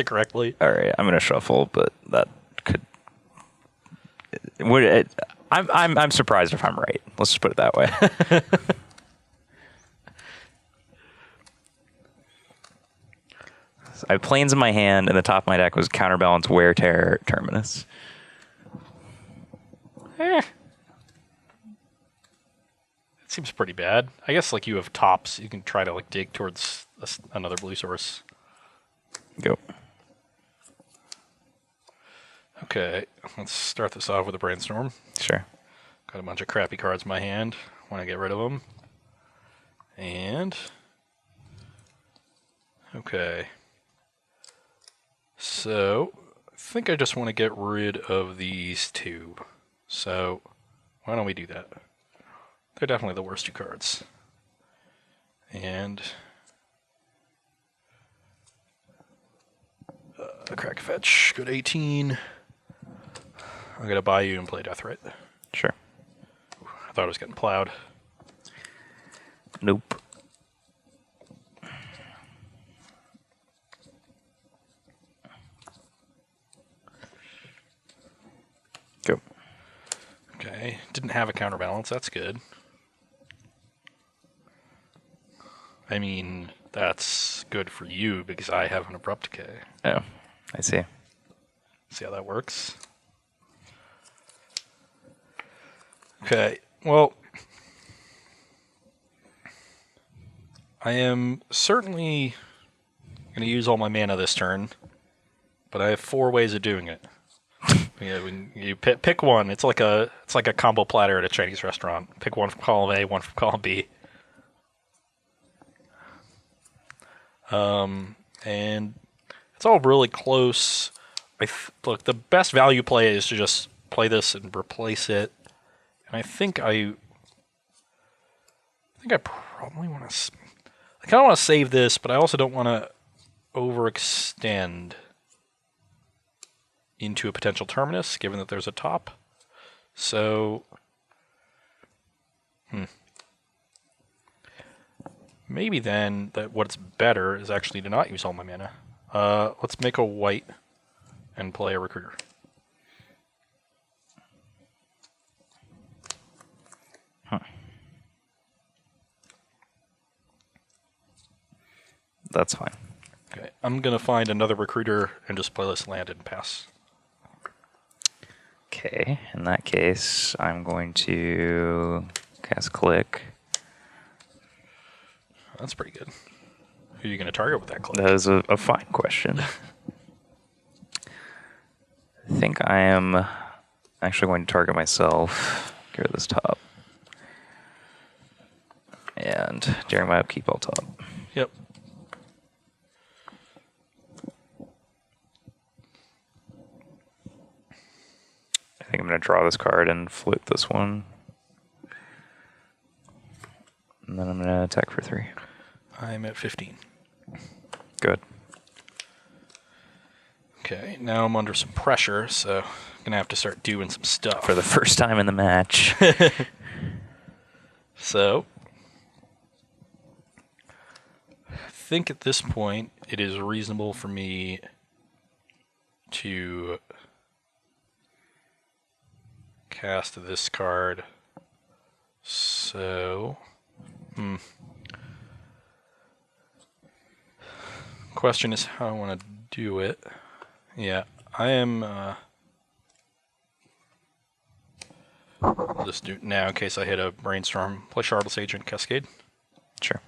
correctly. All right, I'm gonna shuffle, but that could. I'm surprised if I'm right. Let's just put it that way. I have planes in my hand, and the top of my deck was Counterbalance, Wear, Tear, Terminus. It seems pretty bad. I guess like you have tops, you can try to like dig towards another blue source. Go. Okay, let's start this off with a brainstorm. Sure. Got a bunch of crappy cards in my hand. Want to get rid of them. And okay. So, I think I just want to get rid of these two. So, why don't we do that? They're definitely the worst two cards. And crack fetch, good 18. I'm going to buy you and play Deathright. Sure. I thought I was getting plowed. Nope. Go. Okay, didn't have a counterbalance, that's good. I mean, that's good for you because I have an abrupt decay. Oh, I see. See how that works? Okay, well, I am certainly going to use all my mana this turn, but I have 4 ways of doing it. Yeah, when you pick one, it's like a combo platter at a Chinese restaurant. Pick one from column A, one from column B. And it's all really close. Look, the best value play is to just play this and replace it. And I think I probably want to. I kind of want to save this, but I also don't want to overextend into a potential terminus, given that there's a top. So, maybe then that what's better is actually to not use all my mana. Let's make a white and play a recruiter. That's fine. Okay, I'm gonna find another recruiter and just play this land and pass. Okay, in that case, I'm going to cast Click. That's pretty good. Who are you gonna target with that click? That is a fine question. I think I am actually going to target myself. Get rid of this top. And during my upkeep, I'll top. Yep. I think I'm going to draw this card and flip this one. And then I'm going to attack for 3. I'm at 15. Good. Okay, now I'm under some pressure, so I'm gonna have to start doing some stuff. For the first time in the match. So, I think at this point it is reasonable for me to cast this card. So, question is how I want to do it. Yeah, I am. I'll just do it now in case I hit a brainstorm. Play Shardless Agent Cascade. Sure.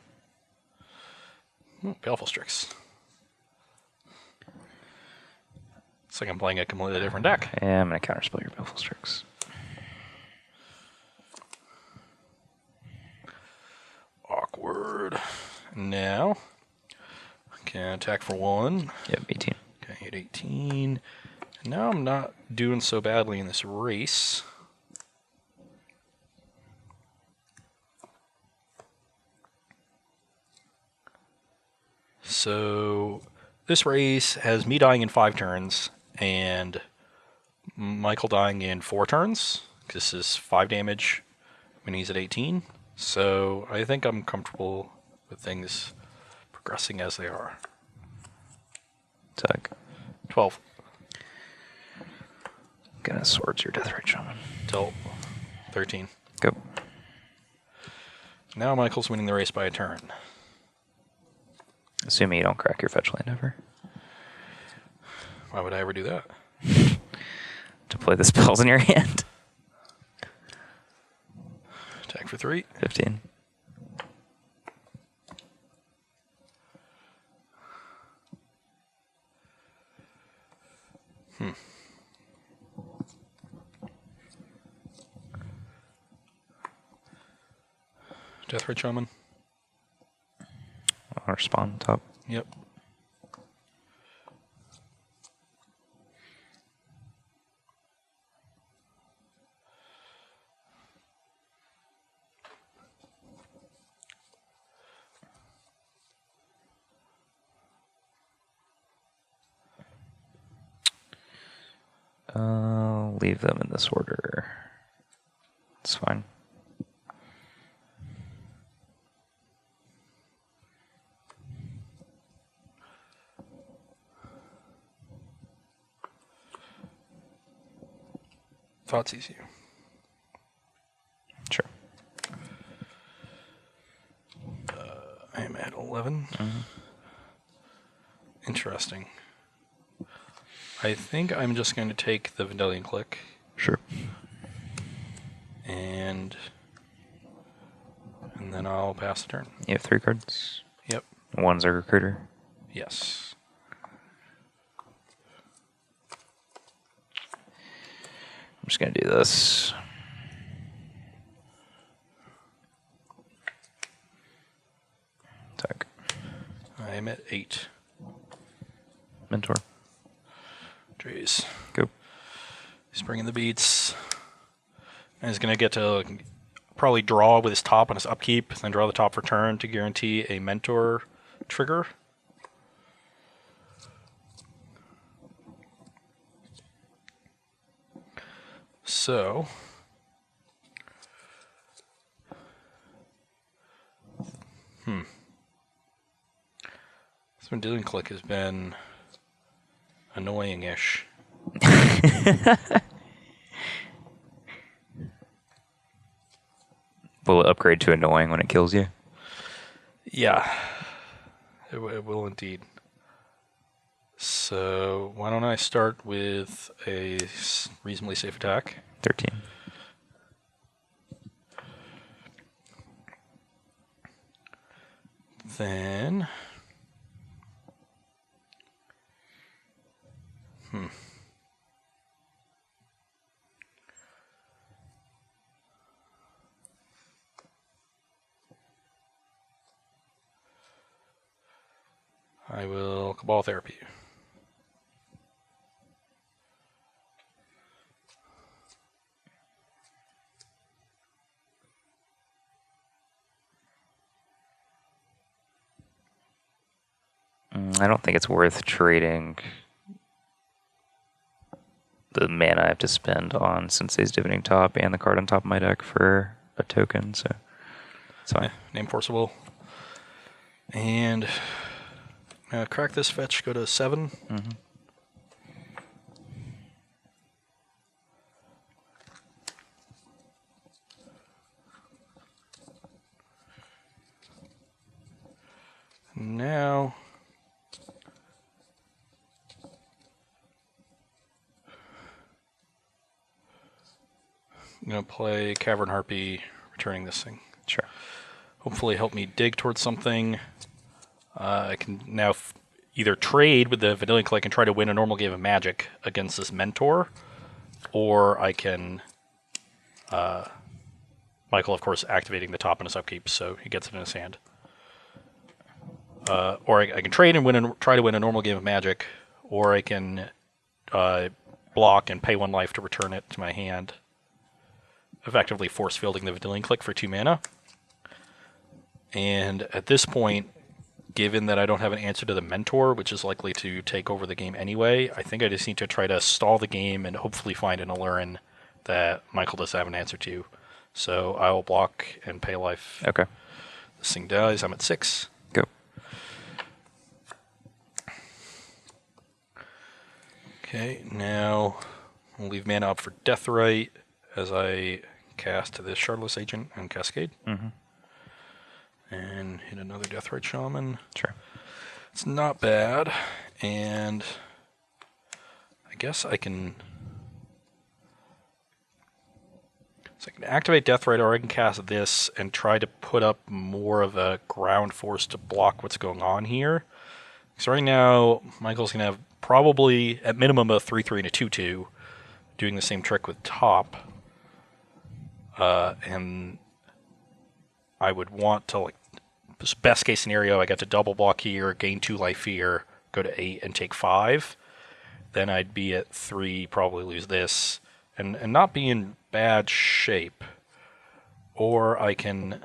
Baleful Strix. It's like I'm playing a completely different deck. Yeah, I'm going to counterspell your Baleful Strix. Awkward. Now, I can attack for 1. Yep, 18. Okay, hit 18. Now I'm not doing so badly in this race. So this race has me dying in 5 turns and Michael dying in 4 turns. This is 5 damage when he's at 18. So I think I'm comfortable with things progressing as they are. Tuck. 12. Gonna swords your death rate shaman. Till 13. Go. Now Michael's winning the race by a turn. Assuming you don't crack your fetch land ever. Why would I ever do that? To play the spells in your hand. Attack for 3. 15. Death Ray Shaman. Or spawn top. Yep. Leave them in this order. It's fine. Thoughtseize you. Sure. I am at 11. Interesting. I think I'm just going to take the Vendilion Click. Sure. And then I'll pass the turn. You have 3 cards. Yep. One's a recruiter. Yes. I'm just gonna do this. Attack. I am at 8. Mentor. Trees. Go. He's bringing the beats. And he's going to get to probably draw with his top on his upkeep, then draw the top for turn to guarantee a mentor trigger. So, this Vendilion Click has been annoying-ish. Will it upgrade to annoying when it kills you? Yeah, it will indeed. So why don't I start with a reasonably safe attack? 13. Then... I will Cabal Therapy. I don't think it's worth trading the mana I have to spend on Sensei's Divining Top and the card on top of my deck for a token, so it's fine. Name Forcible. And crack this fetch, go to 7. Now I'm going to play Cavern Harpy, returning this thing. Sure. Hopefully help me dig towards something. I can now either trade with the Vendilion Click and try to win a normal game of Magic against this Mentor, or I can... Michael, of course, activating the top on his upkeep, so he gets it in his hand. Or I can trade and try to win a normal game of Magic, or I can block and pay 1 life to return it to my hand, effectively force fielding the Vidillion Click for 2 mana. And at this point, given that I don't have an answer to the Mentor, which is likely to take over the game anyway, I think I just need to try to stall the game and hopefully find an Aluren that Michael does have an answer to. So I will block and pay life. Okay. This thing dies. I'm at 6. Go. Okay, now we'll leave mana up for Deathrite as I cast this Shardless Agent and Cascade. Mm-hmm. And hit another Deathrite Shaman. Sure. It's not bad, and I guess I can... So I can activate Deathrite, or I can cast this and try to put up more of a ground force to block what's going on here. So right now, Michael's going to have probably, at minimum, a 3/3 and a 2/2, doing the same trick with top. And I would want to, like, best case scenario, I get to double block here, gain 2 life here, go to 8 and take 5. Then I'd be at 3, probably lose this, and not be in bad shape. Or I can...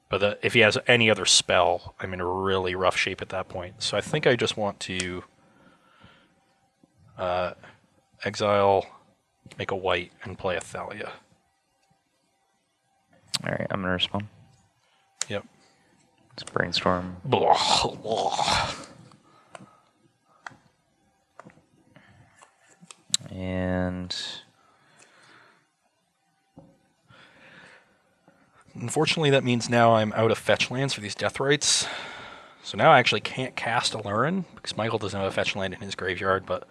But if he has any other spell, I'm in a really rough shape at that point. So I think I just want to exile, make a white, and play a Thalia. All right, I'm going to respond. Yep. Let's brainstorm. Blah, blah. And Unfortunately, that means now I'm out of fetch lands for these Deathrites. So now I actually can't cast Aluren, because Michael doesn't have a fetch land in his graveyard, but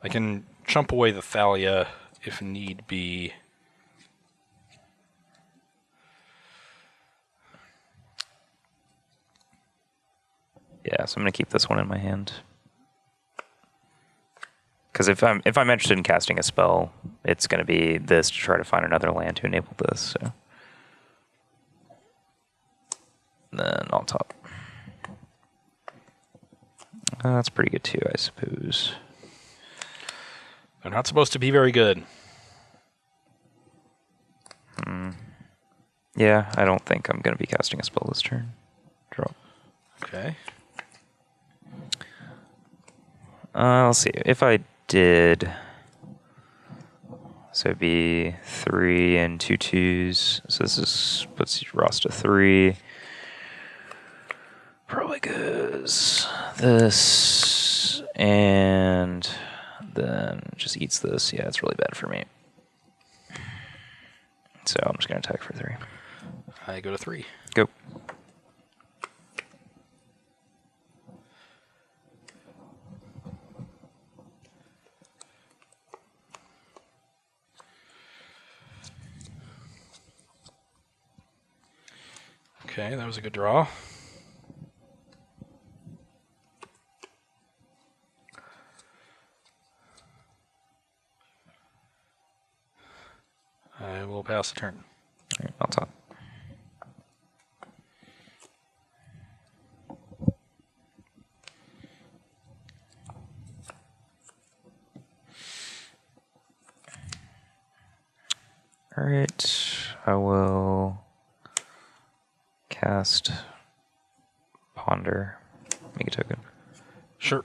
I can chump away the Thalia if need be. yeah, so I'm going to keep this one in my hand. Because if I'm interested in casting a spell, it's going to be this to try to find another land to enable this. So then I'll top. That's pretty good too, I suppose. They're not supposed to be very good. Yeah, I don't think I'm going to be casting a spell this turn. Draw. Okay. Let's see. If I did, so it'd be 3 and 2 2s. So this is puts Ross to 3. Probably goes this and then just eats this. Yeah, it's really bad for me. So I'm just gonna attack for 3. I go to 3. Go. Okay, that was a good draw. I will pass the turn. All right, I'll top. All right, I will cast Ponder. Make a token. Sure.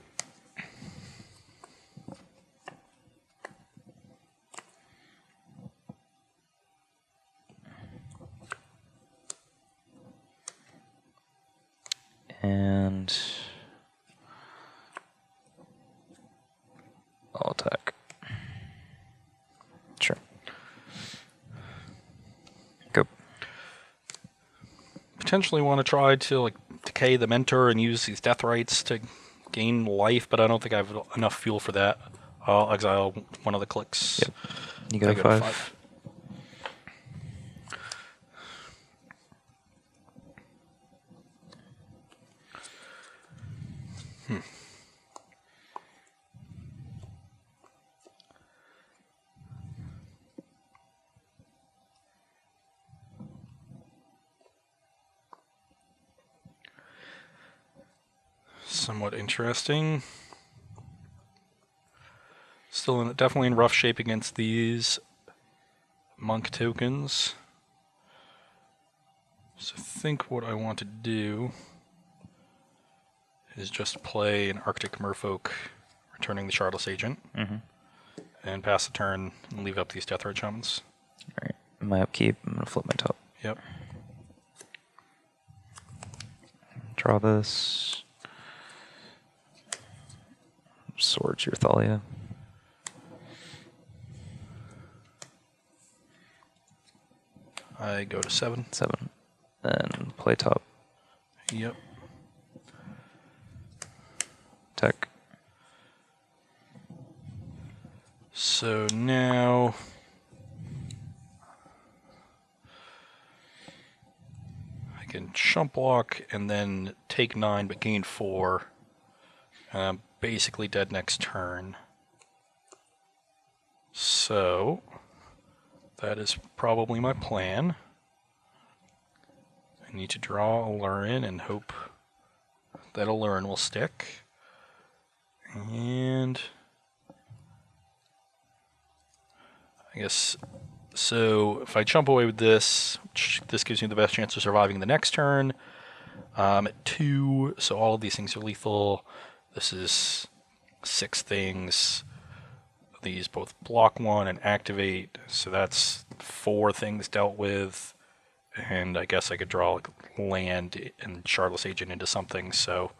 And I'll attack. Sure. Go. Potentially want to try to like decay the Mentor and use these Deathrites to gain life, but I don't think I have enough fuel for that. I'll exile one of the clicks. Yep. You go I to go to 5. 5. Somewhat interesting. Still still definitely in rough shape against these monk tokens. So I think what I want to do is just play an Arctic Merfolk, returning the Shardless Agent, and pass the turn and leave up these Deathrite Shamans. Alright, my upkeep, I'm going to flip my top. Yep. Draw this. Swords your Thalia. I go to 7. 7. Then play top. Yep. Tech. So now I can chump block and then take 9 but gain 4. And I'm basically dead next turn. So that is probably my plan. I need to draw Aluren and hope that Aluren will stick. And I guess, so if I jump away with this, this gives me the best chance of surviving the next turn. At 2, so all of these things are lethal. This is 6 things. These both block 1 and activate, so that's 4 things dealt with. And I guess I could draw like land and Shardless Agent into something, so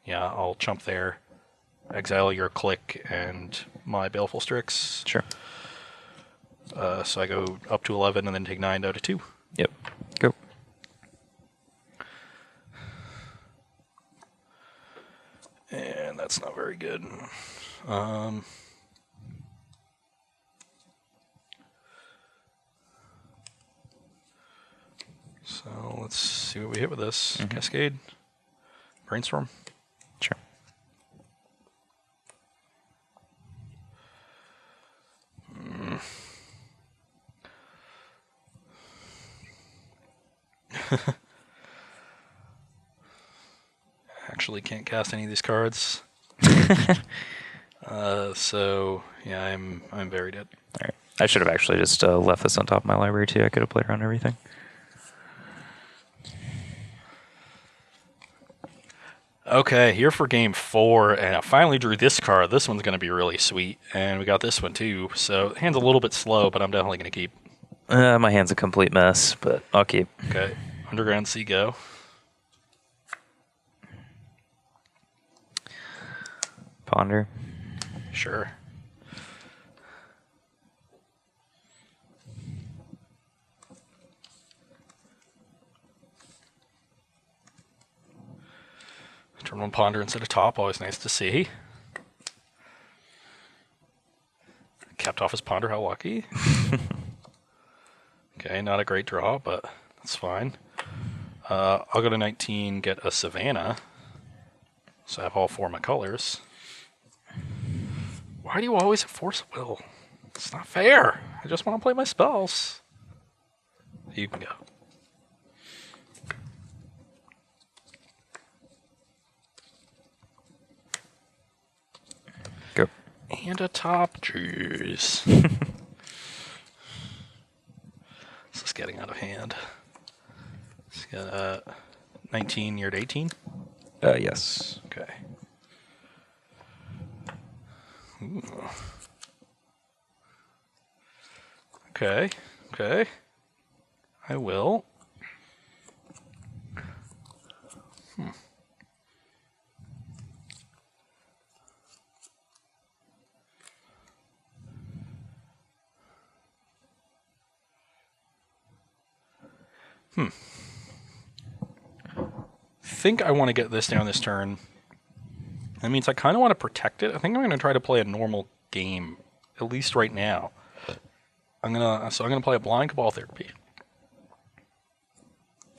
yeah, I'll jump there. Exile your Click and my Baleful Strix. Sure. So I go up to 11 and then take 9 down to 2. Yep. Go. And that's not very good. So let's see what we hit with this. Cascade. Brainstorm. Sure. Actually can't cast any of these cards. So yeah, I'm very dead. Alright. I should have actually just left this on top of my library too. I could have played around everything. Okay, here for game 4, and I finally drew this card. This one's going to be really sweet, and we got this one too. So hand's a little bit slow, but I'm definitely going to keep. My hand's a complete mess, but I'll keep. Okay, Underground Sea go. Ponder. Sure. Turn 1 Ponder instead of top, always nice to see. Capped off his Ponder, how lucky. Okay, not a great draw, but that's fine. I'll go to 19, get a Savannah. So I have all 4 of my colors. Why do you always enforce will? It's not fair. I just want to play my spells. You can go. Go. And a top. Jeez. This is getting out of hand. It's got 19, you're at 18? Yes. Okay. Ooh. Okay, okay. I will. Think I want to get this down this turn. That means I kind of want to protect it. I think I'm going to try to play a normal game, at least right now. I'm gonna play a Blind Cabal Therapy.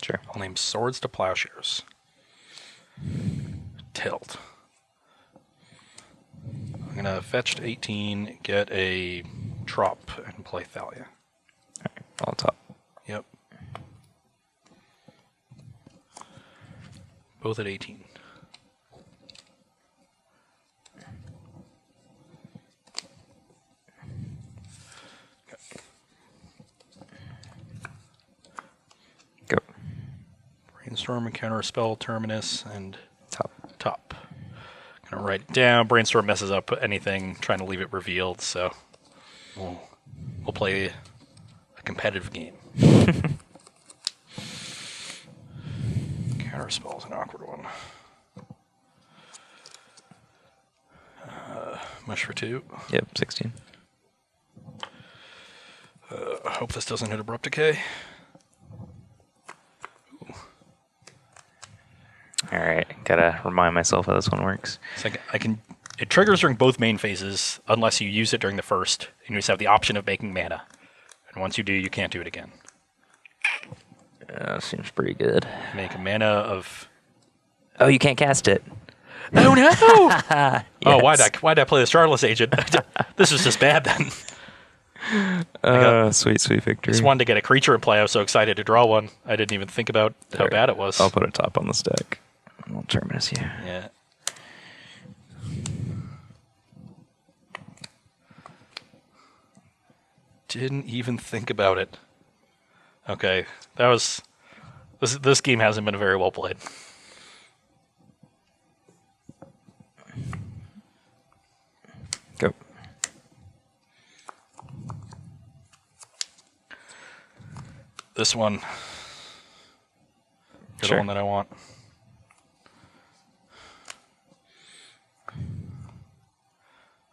Sure. I'll name Swords to Plowshares. Tilt. I'm gonna fetch to 18, get a Trop, and play Thalia. Alright, all top. Yep. Both at 18. Brainstorm, Counterspell, Terminus, and Top. Gonna write it down. Brainstorm messes up anything, trying to leave it revealed, so we'll play a competitive game. Counterspell is an awkward one. Mush for 2. Yep, 16. I hope this doesn't hit Abrupt Decay. All right, gotta remind myself how this one works. So it triggers during both main phases unless you use it during the first, and you just have the option of making mana. And once you do, you can't do it again. Seems pretty good. Make a mana of... Oh, you can't cast it. Oh no! Yes. Oh, why'd I play the Starless Agent? This is just bad then. Sweet victory. Just wanted to get a creature in play. I was so excited to draw one. I didn't even think about how bad it was. I'll put a top on the stack. We'll Terminus you. Yeah. Didn't even think about it. Okay, that was... This game hasn't been very well played. Go. This one. You're Sure. the one that I want.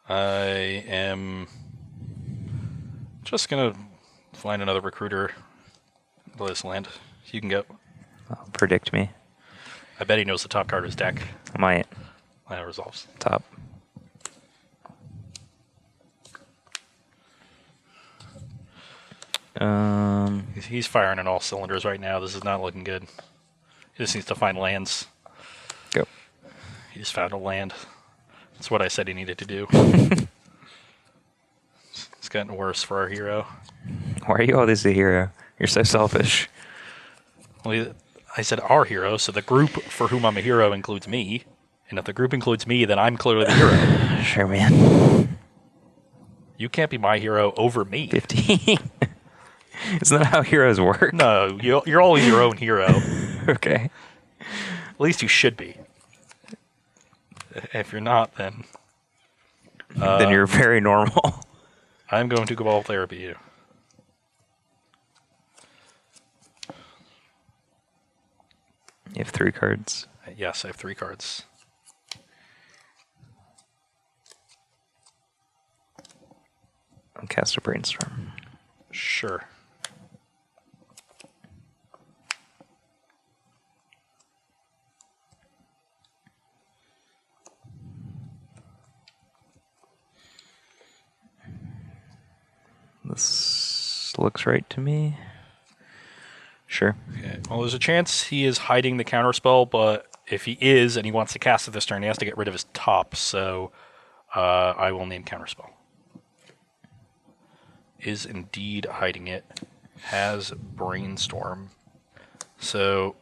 I am just gonna find another recruiter. Play this land. You can go. Predict me. I bet he knows the top card of his deck. I might. That resolves. Top. He's firing on all cylinders right now. This is not looking good. He just needs to find lands. Go. He just found a land. That's what I said he needed to do. It's gotten worse for our hero. Why are you always the hero? You're so selfish. Well, I said our hero, so the group for whom I'm a hero includes me. And if the group includes me, then I'm clearly the hero. Sure, man. You can't be my hero over me. 15. Isn't that how heroes work? No, you're always your own hero. Okay. At least you should be. If you're not, then... then you're very normal. I'm going to Cabal Therapy you. You have 3 cards. Yes, I have 3 cards. I'll cast a Brainstorm. Sure. This looks right to me. Sure. Okay. Well, there's a chance he is hiding the counterspell, but if he is and he wants to cast it this turn, he has to get rid of his top, so I will name counterspell. Is indeed hiding it. Has Brainstorm. So,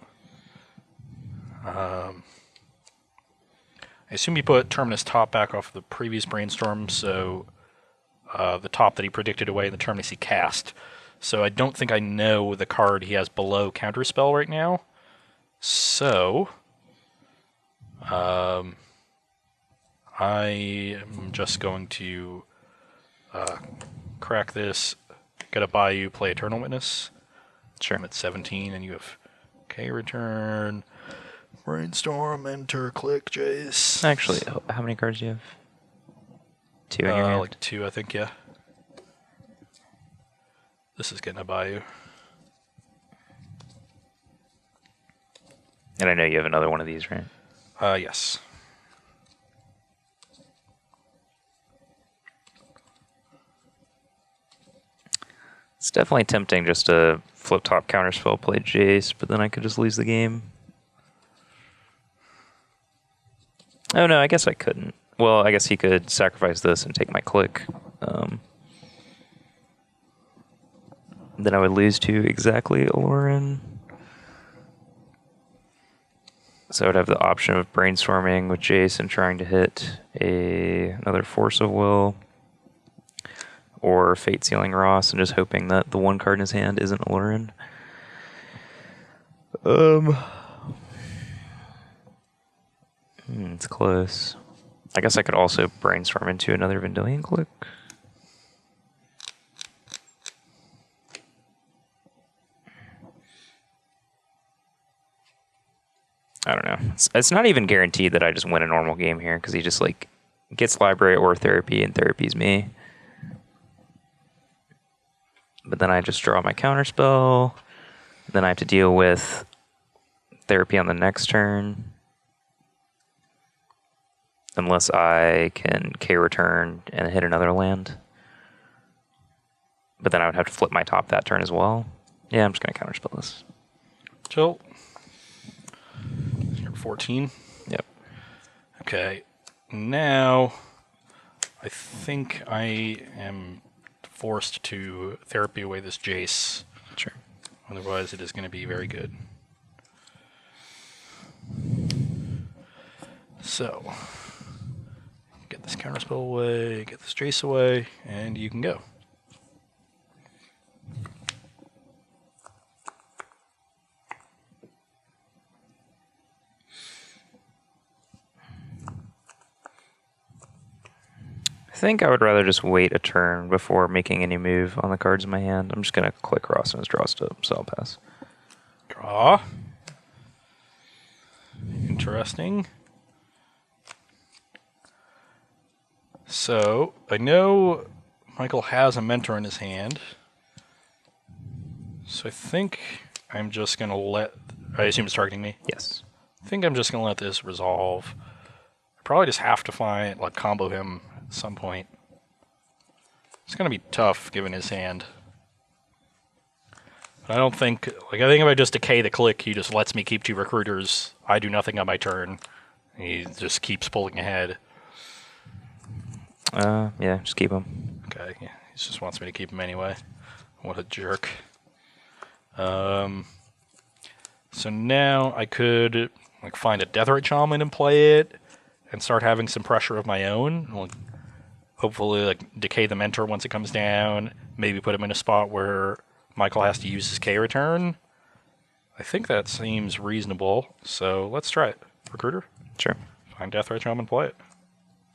I assume he put Terminus top back off the previous Brainstorm, so the top that he predicted away in the Terminus he cast. So I don't think I know the card he has below Counterspell right now. So, I am just going to crack this, get a Bayou, play Eternal Witness. Sure. I'm at 17, and you have return, Brainstorm, enter, click, Jace. Actually, how many cards do you have? 2 in your hand? Like 2, I think, yeah. This is getting a Bayou. And I know you have another one of these, right? Yes. It's definitely tempting just to flip top counterspell, play Jace, but then I could just lose the game. Oh no, I guess I couldn't. Well, I guess he could sacrifice this and take my click. Then I would lose to exactly Aluren. So I would have the option of brainstorming with Jace and trying to hit another Force of Will, or Fate Sealing Ross and just hoping that the one card in his hand isn't Aluren. It's close. I guess I could also brainstorm into another Vendilion Click. I don't know. It's not even guaranteed that I just win a normal game here, because he just like gets library or therapy, and therapy's me. But then I just draw my counterspell. Then I have to deal with therapy on the next turn. Unless I can K return and hit another land. But then I would have to flip my top that turn as well. Yeah, I'm just going to counterspell this. Chill. You're 14. Yep. Okay. Now, I think I am forced to therapy away this Jace. Sure. Otherwise, it is going to be very good. So, get this counterspell away, get this Jace away, and you can go. I think I would rather just wait a turn before making any move on the cards in my hand. I'm just going to click Ross and his draw step, so I'll pass. Draw. Interesting. So, I know Michael has a mentor in his hand. So I think I'm just going to let... I assume it's targeting me? Yes. I think I'm just going to let this resolve. I probably just have to find, like, combo him at some point. It's going to be tough, given his hand. But I don't think... Like, I think if I just decay the click, he just lets me keep 2 recruiters. I do nothing on my turn. He just keeps pulling ahead. Yeah, just keep him. Okay, yeah, he just wants me to keep him anyway. What a jerk. So now I could like find a Deathrite Shaman and play it, and start having some pressure of my own. Like, hopefully, like decay the mentor once it comes down. Maybe put him in a spot where Michael has to use his K return. I think that seems reasonable. So let's try it. Recruiter. Sure. Find Deathrite Shaman, play it.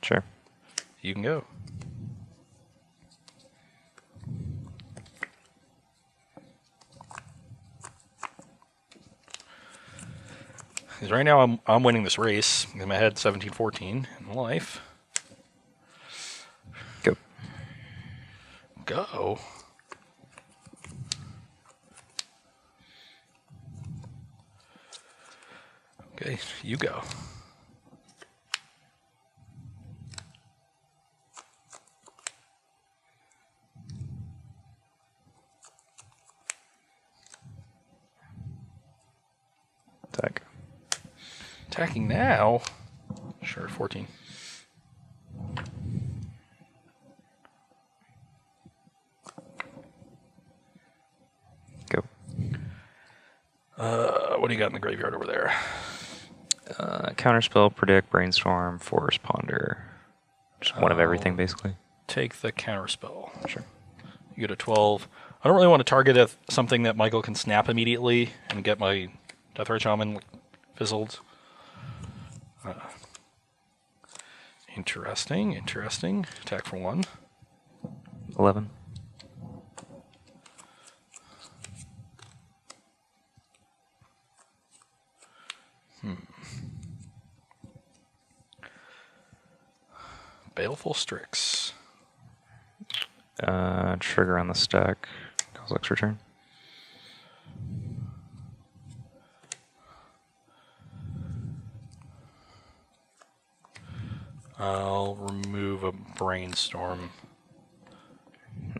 Sure. You can go. Because right now I'm winning this race. I'm ahead 17-14 in life. Go. Go. Okay, you go. Attack. Attacking now? Sure, 14. Go. What do you got in the graveyard over there? Counterspell, predict, brainstorm, force, ponder. Just one of everything, basically. Take the counterspell. Sure. You go to 12. I don't really want to target something that Michael can snap immediately and get my Deathrite Shaman fizzled. Interesting, interesting. Attack for 1. 11. Baleful Strix. Trigger on the stack. Cause X return. I'll remove a brainstorm.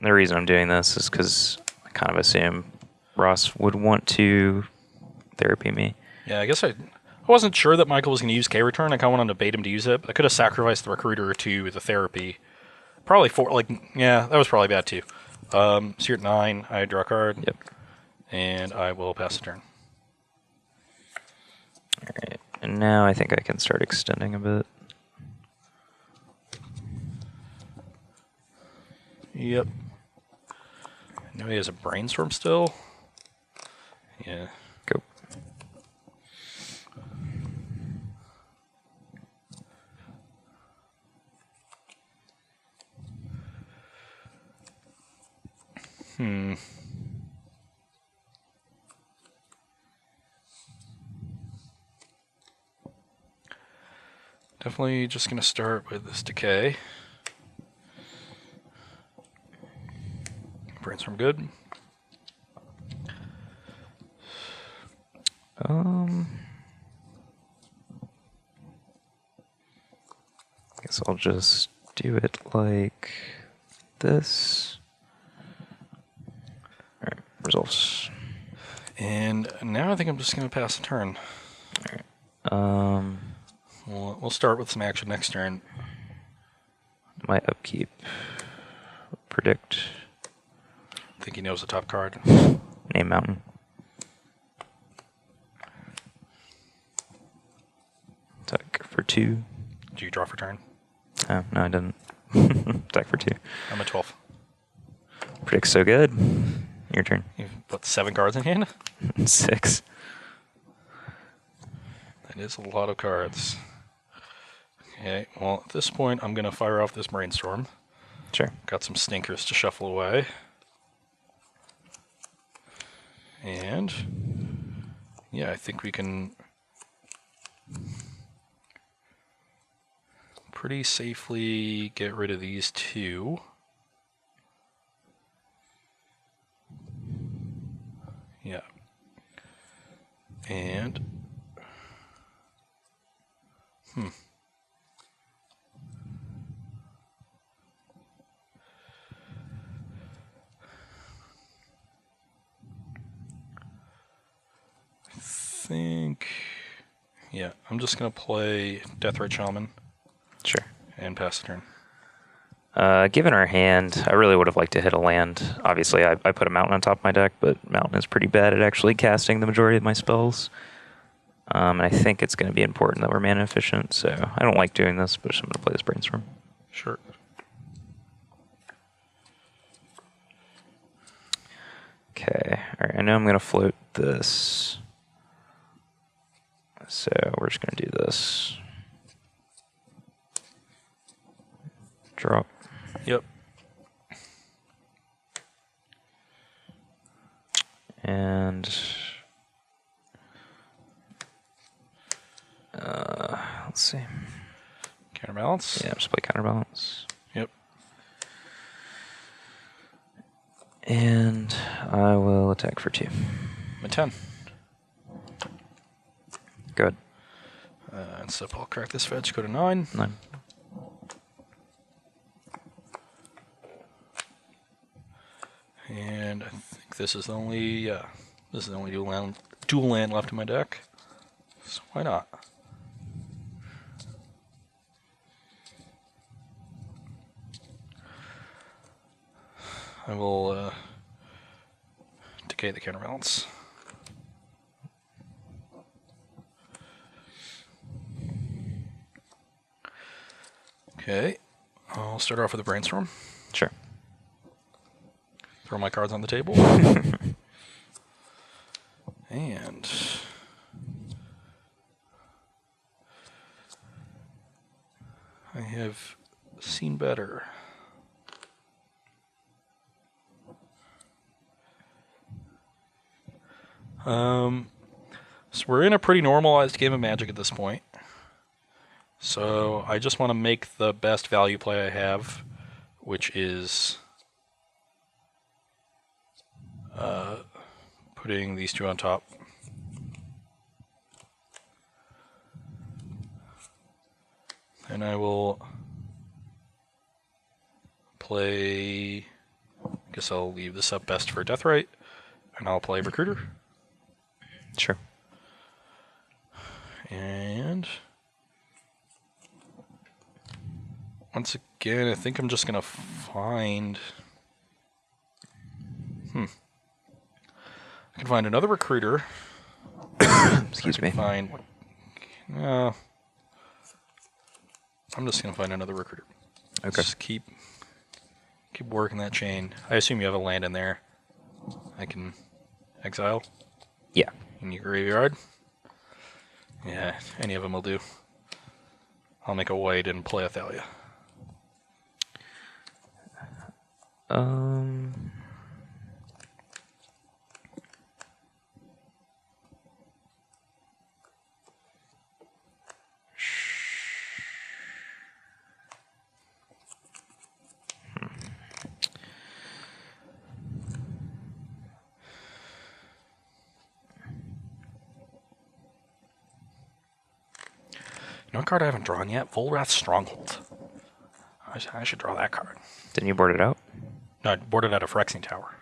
The reason I'm doing this is because I kind of assume Ross would want to therapy me. Yeah, I guess I wasn't sure that Michael was going to use K return. I kind of wanted to bait him to use it. But I could have sacrificed the recruiter to the therapy. Probably that was probably bad too. So you're at 9. I draw a card. Yep. And I will pass the turn. All right. And now I think I can start extending a bit. Yep. I know he has a brainstorm still. Yeah. Go. Definitely just going to start with this decay. Brainstorm good. Guess I'll just do it like this. Alright, results. And now I think I'm just going to pass the turn. Alright. We'll start with some action next turn. My upkeep. Predict. I think he knows the top card. Name mountain. Attack for 2. Do you draw for turn? Oh, no, I didn't. Attack for 2. I'm at 12. Predict so good. Your turn. You've put 7 cards in hand? 6. That is a lot of cards. Okay, well, at this point, I'm going to fire off this brainstorm. Sure. Got some stinkers to shuffle away. And, yeah, I think we can pretty safely get rid of these 2. Yeah. And, think, yeah, I'm just going to play Deathrite Shaman Sure. and pass the turn. Given our hand, I really would have liked to hit a land. Obviously, I put a mountain on top of my deck, but mountain is pretty bad at actually casting the majority of my spells. And I think it's going to be important that we're mana efficient, so I don't like doing this, but I'm going to play this brainstorm. Sure. Okay, all right, I know I'm going to float this. So we're just going to do this. Drop. Yep. And let's see. Counterbalance? Yeah, just play counterbalance. Yep. And I will attack for 2. I'm at 10. Good. And so I'll crack this fetch, go to 9. 9. And I think this is the only, this is the only dual land left in my deck. So why not? I will decay the counterbalance. Okay, I'll start off with a brainstorm. Sure. Throw my cards on the table. And I have seen better. So we're in a pretty normalized game of Magic at this point. So I just want to make the best value play I have, which is putting these 2 on top. And I will play, I guess I'll leave this up best for Deathrite, and I'll play Recruiter. Sure. And once again, I think I'm just going to find... I can find another Recruiter. Excuse me. I'm just going to find another Recruiter. Okay. Just keep working that chain. I assume you have a land in there. I can exile Yeah. in your graveyard. Yeah, any of them will do. I'll make a white and play a Thalia. know what card I haven't drawn yet? Volrath's Stronghold. I should draw that card. Didn't you board it out? No, I boarded out a Phyrexian Tower.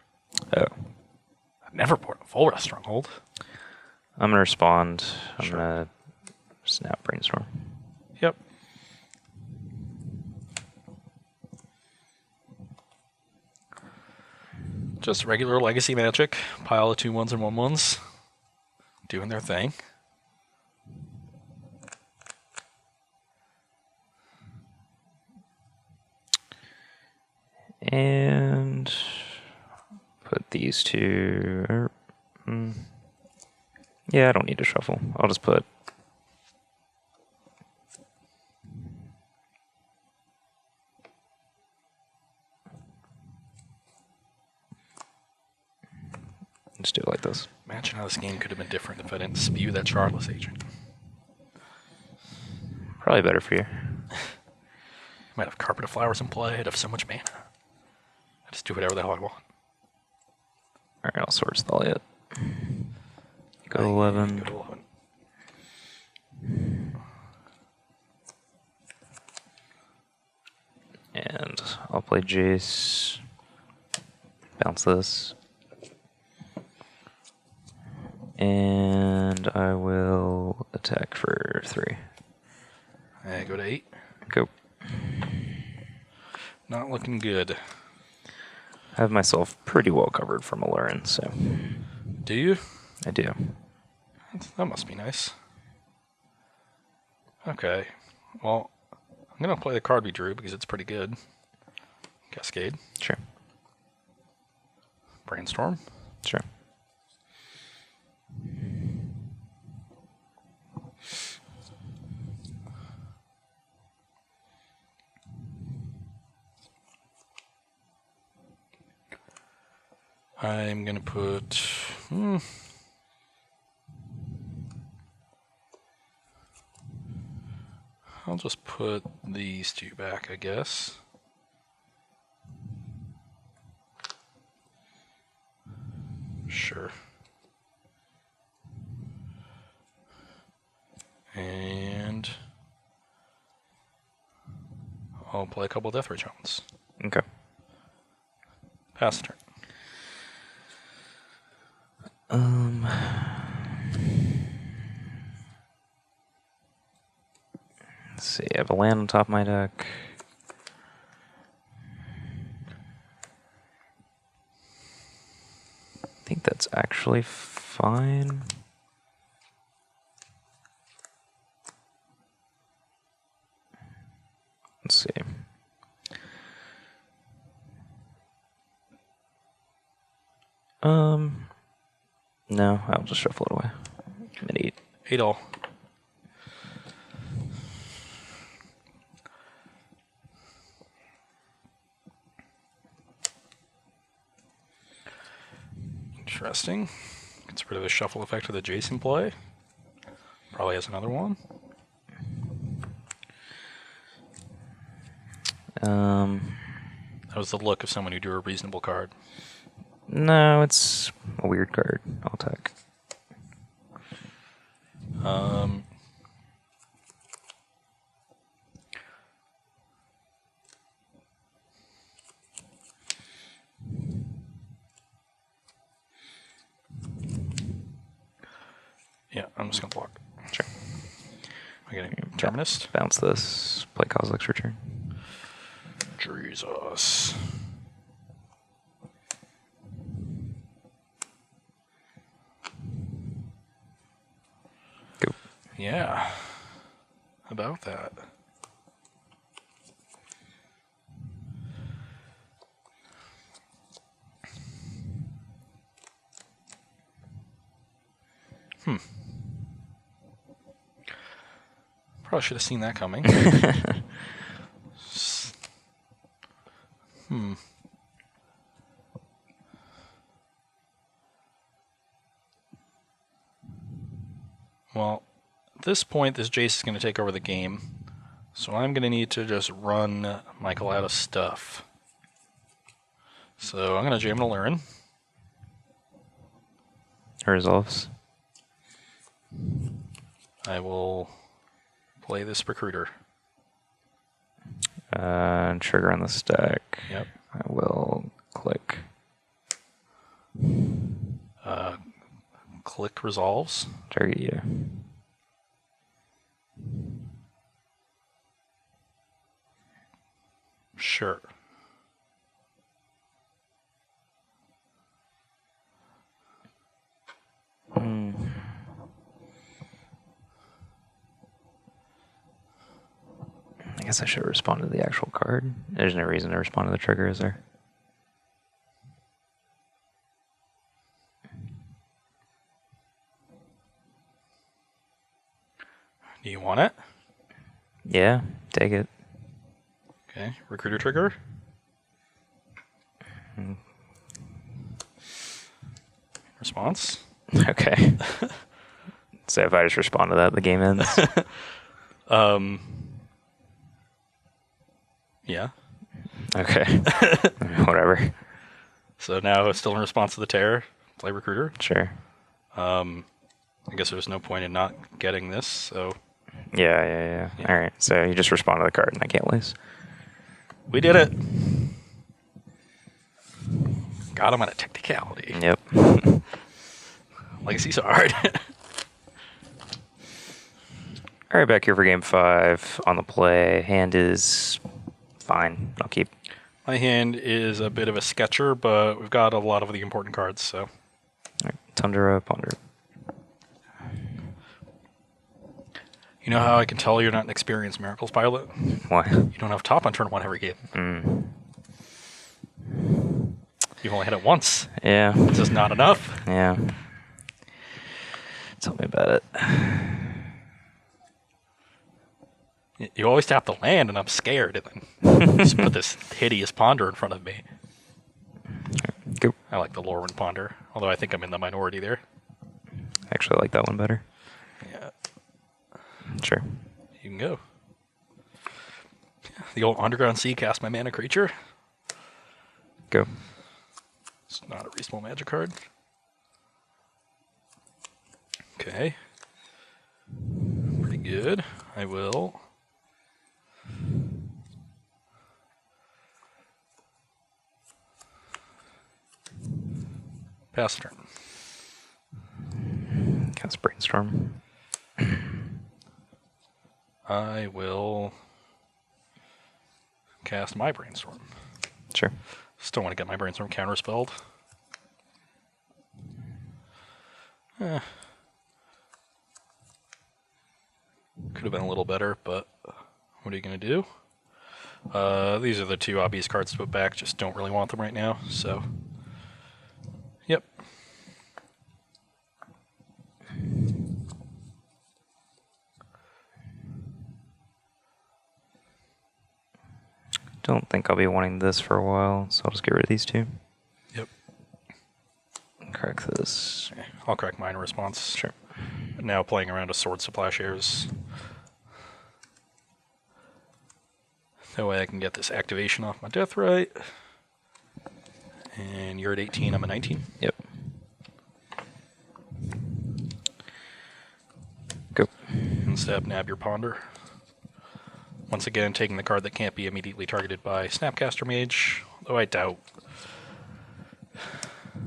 Oh. I've never boarded a Volrath Stronghold. I'm gonna respond. I'm Sure. gonna snap Brainstorm. Yep. Just regular Legacy Magic. Pile of 2/1s and 1/1s. Doing their thing. And put these two. Yeah, I don't need to shuffle. I'll just put. Just do it like this. Imagine how this game could have been different if I didn't spew that Charlotte's Agent. Probably better for you. Might have Carpet of Flowers in play. I'd have so much mana. I just do whatever the hell I want. Alright, I'll Sword Stall it. Go 11. Go to 11. And I'll play Jace. Bounce this. And I will attack for 3. And go to 8. Go. Not looking good. I have myself pretty well covered from Aluren, so Do you? I do. That must be nice. Okay. Well, I'm going to play the card we drew because it's pretty good. Cascade. Sure. Brainstorm. Sure. I'm going to put... I'll just put these two back, I guess. Sure. And I'll play a couple of Death Ray Jones. Okay. Pass the turn. Let's see, I have a land on top of my deck. I think that's actually fine. Let's see. No, I'll just shuffle it away. I'm at 8. 8 all. Interesting. Gets rid of the shuffle effect of the Jason play. Probably has another one. That was the look of someone who drew a reasonable card. No, it's a weird card. I'll attack. Yeah, I'm just going to block. Sure. Am I getting Terminist? Bounce this. Play Kozilek's Return. Jesus. Go. Yeah. About that. Probably should have seen that coming. Well, at this point, this Jace is going to take over the game. So I'm going to need to just run Michael out of stuff. So I'm going to jam an Aluren. Resolves. I will Play this recruiter. Trigger on the stack. Yep. I will click. Click resolves. Target you. Sure. I guess I should respond to the actual card. There's no reason to respond to the trigger, is there? Do you want it? Yeah, take it. Okay. Recruiter trigger. Response. Okay. So if I just respond to that, the game ends? Yeah. Okay. Whatever. So now it's still in response to the tear. Play recruiter. Sure. I guess there's no point in not getting this, so... Yeah. All right. So you just respond to the card and I can't lose. We did it! Got him on a technicality. Yep. Legacy's hard. All right, back here for game 5 on the play. Hand is fine. I'll keep. My hand is a bit of a sketcher, but we've got a lot of the important cards, so... All right, Tundra, Ponder. You know how I can tell you're not an experienced Miracles pilot? Why? You don't have top on turn 1 every game. You've only had it once. Yeah. It's just not enough. Yeah. Tell me about it. You always tap the land, and I'm scared, and then just put this hideous Ponder in front of me. Go. I like the Aluren Ponder, although I think I'm in the minority there. Actually, I like that one better. Yeah, Sure. you can go. The old Underground Sea, cast my mana creature. Go. It's not a reasonable magic card. Okay. Pretty good. I will... pass turn. Cast Brainstorm. I will cast my Brainstorm. Sure. Still want to get my Brainstorm counterspelled. Could have been a little better, but what are you going to do? These are the two obvious cards to put back. Just don't really want them right now, so... Yep. Don't think I'll be wanting this for a while, so I'll just get rid of these two. Yep. Crack this. Okay, I'll crack mine in response. Sure. Now playing around with Sword Supply Shares. That way I can get this activation off my Deathrite. And you're at 18, I'm at 19. Yep. Go. And step, nab your Ponder. Once again, taking the card that can't be immediately targeted by Snapcaster Mage, though I doubt.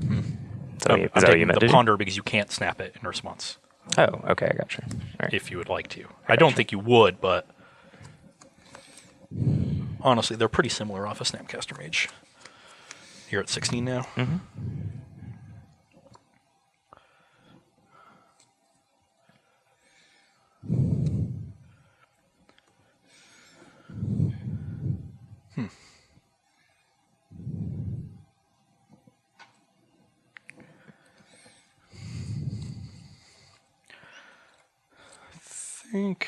Is that I'm what you taking meant the to do? Ponder because you can't snap it in response, Oh, okay, I got you. All right. if you would like to. I don't think you would, but honestly, they're pretty similar off a Snapcaster Mage. You're at 16 now. Mm-hmm. I think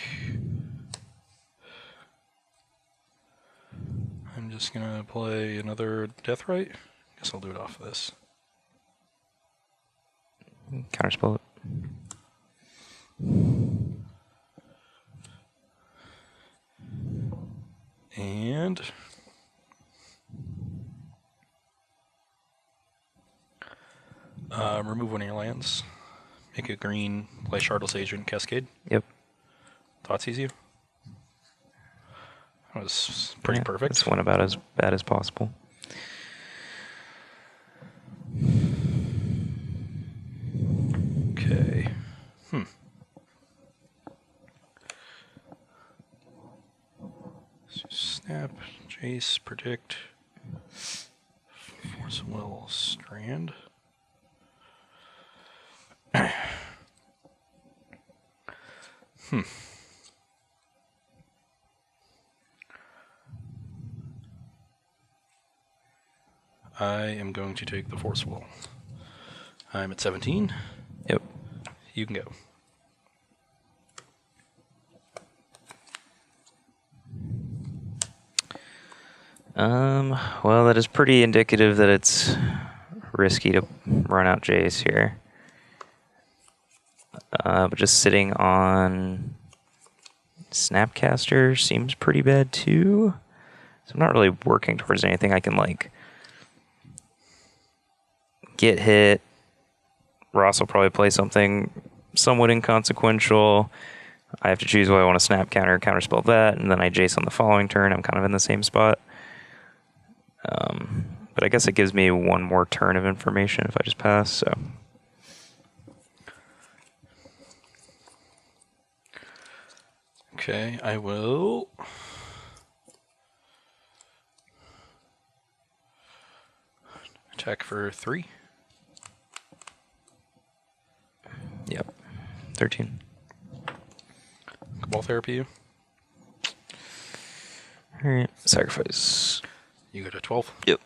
I'm just gonna play another Deathrite. Guess I'll do it off of this. Counterspell it. And remove one of your lands. Make a green, play Shardless Agent, Cascade. Yep. Thoughtseize you. That was pretty perfect. This went about as bad as possible. Okay. So snap, Jace, predict, Force Will, Strand. I am going to take the Force Will. I'm at 17. Yep. You can go. Well, that is pretty indicative that it's risky to run out Jace here. But just sitting on Snapcaster seems pretty bad too. So I'm not really working towards anything. I can like get hit. Ross will probably play something somewhat inconsequential. I have to choose whether I want to snap counter, counterspell that, and then I Jace on the following turn. I'm kind of in the same spot. But I guess it gives me one more turn of information if I just pass, so. Okay, I will attack for 3. Yep. 13. Cabal Therapy you. Alright. Sacrifice. You go to 12. Yep.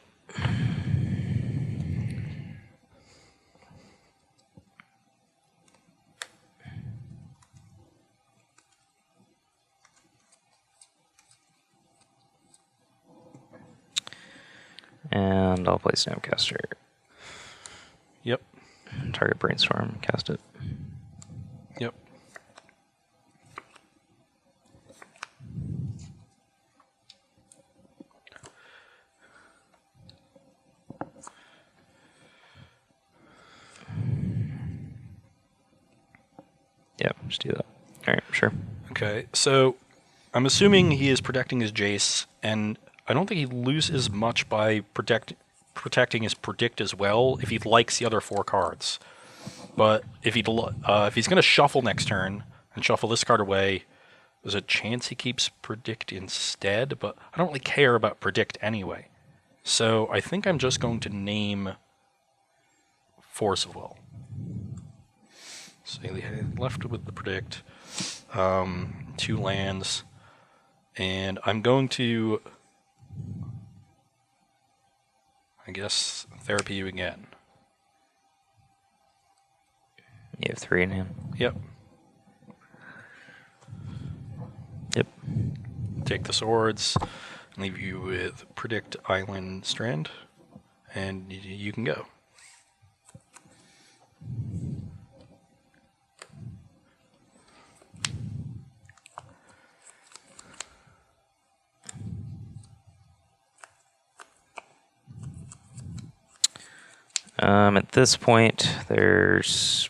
And I'll play Snapcaster. Yep. Target Brainstorm. Cast it. Yep. Yep, just do that. Alright, sure. Okay, so I'm assuming he is protecting his Jace, and I don't think he loses much by protecting his predict as well if he likes the other 4 cards. But if he's going to shuffle next turn and shuffle this card away, there's a chance he keeps predict instead, but I don't really care about predict anyway. So I think I'm just going to name Force of Will. So he left with the predict, 2 lands, and I'm going to, I guess, therapy you again. You have 3 in hand. Yep. Yep. Take the swords, and leave you with predict Island Strand, and you can go. At this point, there's...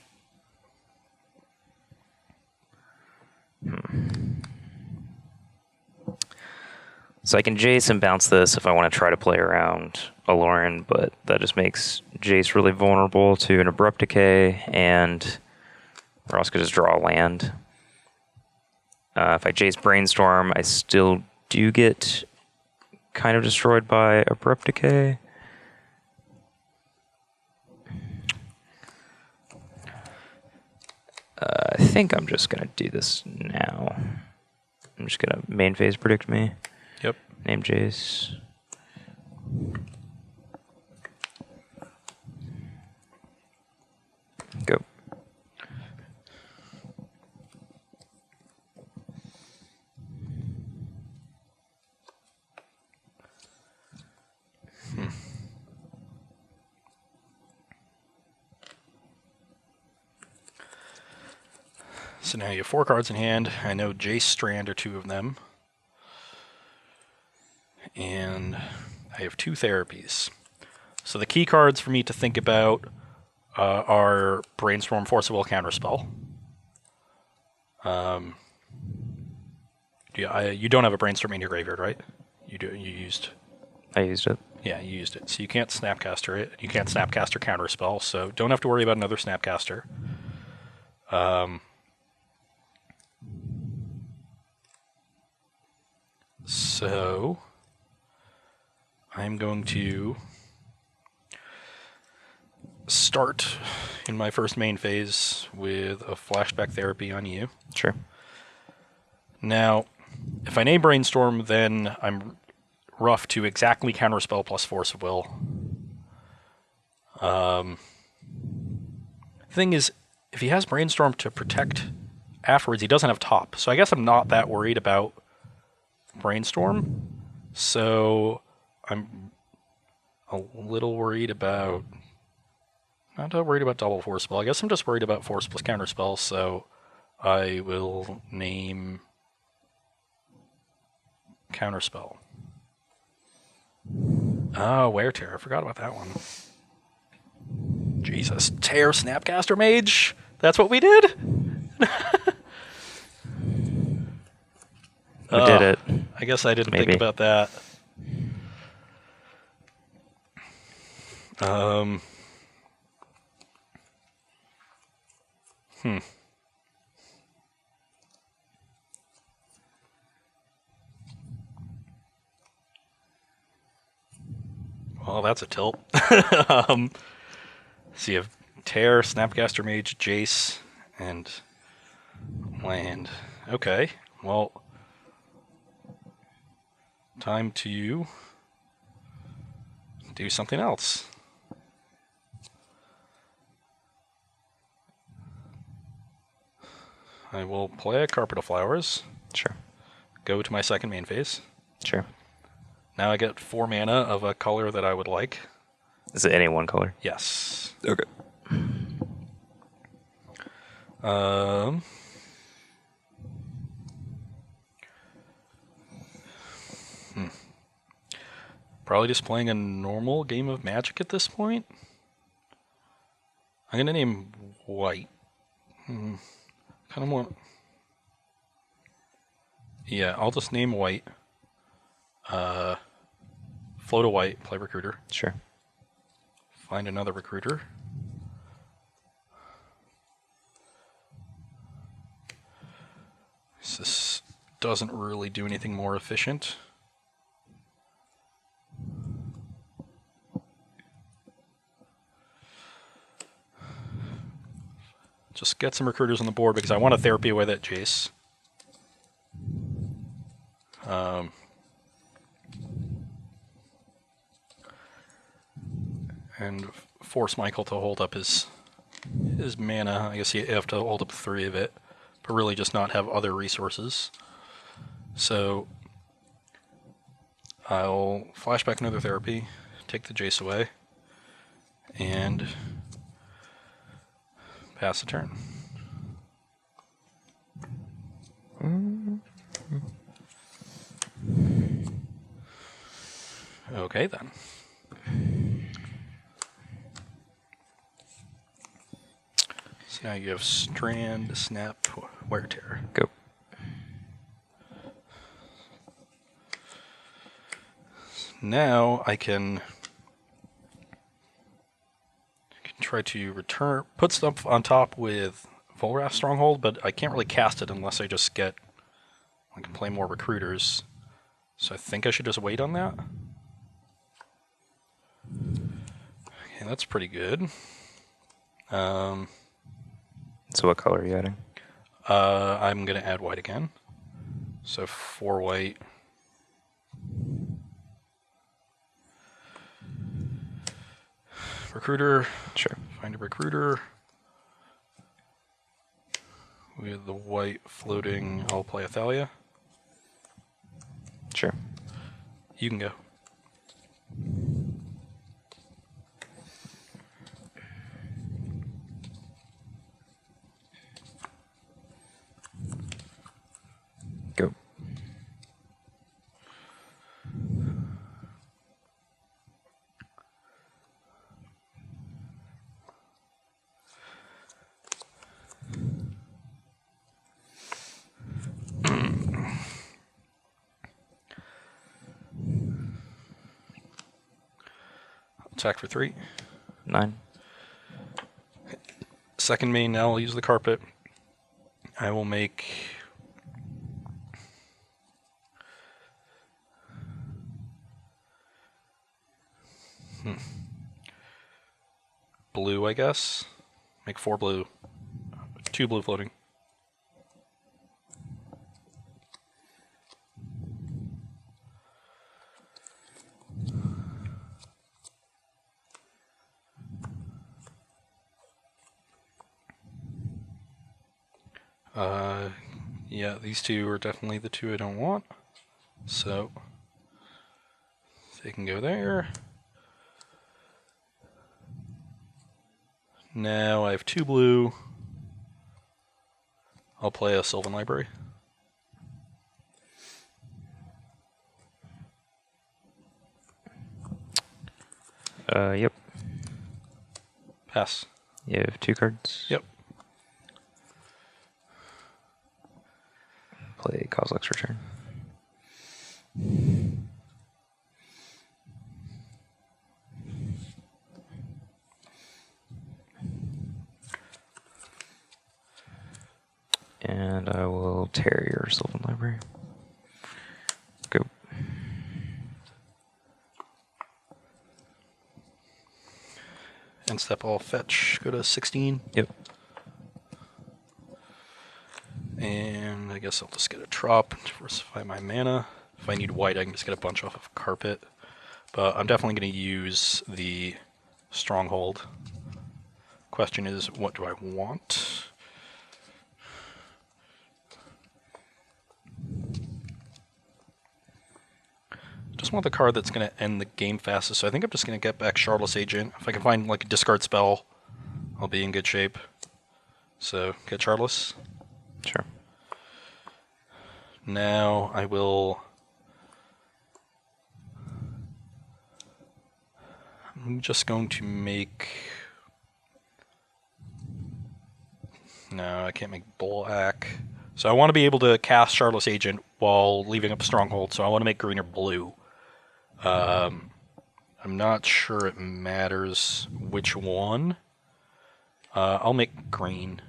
So I can Jace and bounce this if I want to try to play around Aluren, but that just makes Jace really vulnerable to an Abrupt Decay, and Ross could just draw a land. If I Jace Brainstorm, I still do get kind of destroyed by Abrupt Decay. I think I'm just going to do this now. I'm just going to main phase predict me. Yep. Name Jace. Go. So now you have 4 cards in hand. I know Jace Strand are 2 of them. And I have 2 therapies. So the key cards for me to think about are Brainstorm, Force of Will, Counterspell. You don't have a brainstorm in your graveyard, right? You do. You used. I used it. Yeah, you used it. So you can't Snapcaster it. You can't Snapcaster Counterspell, so don't have to worry about another Snapcaster. So I'm going to start in my first main phase with a Flashback Therapy on you. Sure. Now, if I name Brainstorm, then I'm rough to exactly Counterspell plus Force of Will. Thing is, if he has Brainstorm to protect afterwards, he doesn't have top. So I guess I'm not that worried about Brainstorm. So I'm a little worried about... Not that worried about double Force Spell. I guess I'm just worried about Force plus Counterspell, so I will name Counterspell. Oh, Wear Tear. I forgot about that one. Jesus. Tear Snapcaster Mage? That's what we did? We did it. I guess I didn't Maybe. think about that. Well, that's a tilt. So you have Tear, Snapcaster Mage, Jace, and land. Okay, well, time to do something else. I will play a Carpet of Flowers, Sure. go to my second main phase. Sure. Now I get 4 mana of a color that I would like. Is it any one color? Yes. Okay. Probably just playing a normal game of Magic at this point. I'm gonna name white. Kind of want. Yeah, I'll just name white. Float a white, play Recruiter. Sure. Find another Recruiter. This doesn't really do anything more efficient. Just get some Recruiters on the board because I want to Therapy away that Jace. And force Michael to hold up his mana. I guess you have to hold up 3 of it, but really just not have other resources. So I'll flashback another Therapy, take the Jace away, and pass the turn. Okay then. So now you have Strand, Snap, Wear Tear. Go. Now I can try to put stuff on top with Volrath Stronghold, but I can't really cast it unless I just I can play more Recruiters. So I think I should just wait on that. Okay, that's pretty good. So what color are you adding? I'm going to add white again. So 4 white. Recruiter. Sure. Find a Recruiter. With the white floating, I'll play Athalia. Sure. You can go. Go. attack for 3. 9. Second main, now I'll use the carpet. I will make... blue, I guess. Make 4 blue. 2 blue floating. Yeah, these 2 are definitely the 2 I don't want. So they can go there. Now I have 2 blue. I'll play a Sylvan Library. Yep. Pass. You have 2 cards. Yep. Play Kozilek's Return. And I will tear your Sylvan Library. Go. End step, I'll fetch. Go to 16. Yep. And I guess I'll just get a drop to diversify my mana. If I need white, I can just get a bunch off of carpet. But I'm definitely going to use the stronghold. Question is, what do I want? Just want the card that's going to end the game fastest. So I think I'm just going to get back Shardless Agent. If I can find like a discard spell, I'll be in good shape. So get Shardless. Sure. Now I will... I'm just going to make... No, I can't make black. So I want to be able to cast Shardless Agent while leaving up Stronghold, so I want to make green or blue. I'm not sure it matters which one. I'll make green,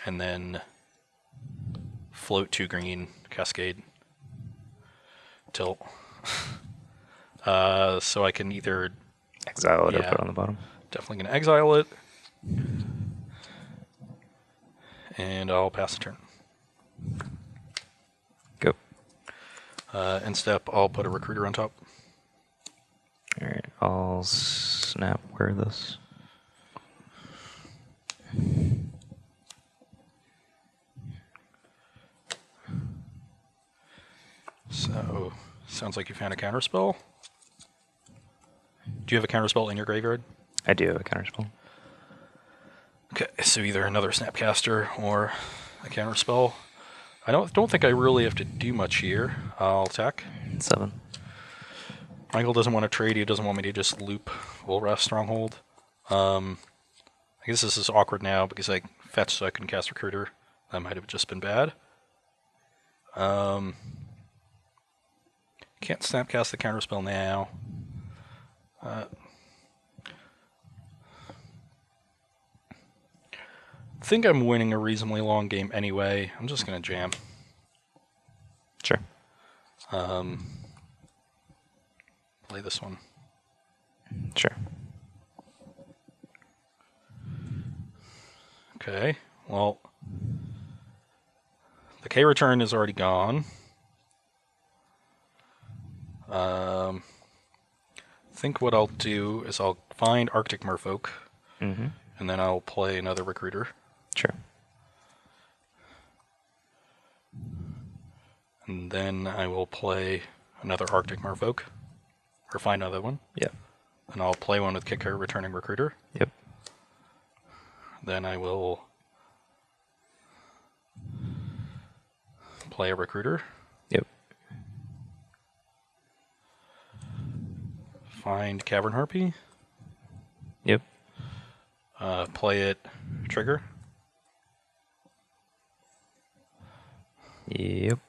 and then float 2 green, Cascade, Tilt. So I can either... Exile it or Yeah. put it on the bottom. Definitely going to exile it. And I'll pass the turn. Go. End step, I'll put a Recruiter on top. Alright, I'll snap where this. So, sounds like you found a counterspell. Do you have a counterspell in your graveyard? I do have a counterspell. Okay, so either another Snapcaster or a counterspell. I don't think I really have to do much here. I'll attack. 7. Michael doesn't want to trade. He doesn't want me to just loop Wolrath Stronghold. I guess this is awkward now because I fetched so I couldn't cast Recruiter. That might have just been bad. Can't Snapcast the counterspell now. I think I'm winning a reasonably long game anyway. I'm just going to jam. Sure. Play this one. Sure. Okay, well, the K return is already gone. I think what I'll do is I'll find Arctic Merfolk, Mm-hmm. and then I'll play another Recruiter. Sure. And then I will play another Arctic Merfolk, or find another one. Yeah. And I'll play one with Kicker, returning Recruiter. Yep. Then I will play a Recruiter. Yep. Find Cavern Harpy. Yep. Play it, trigger. Yep.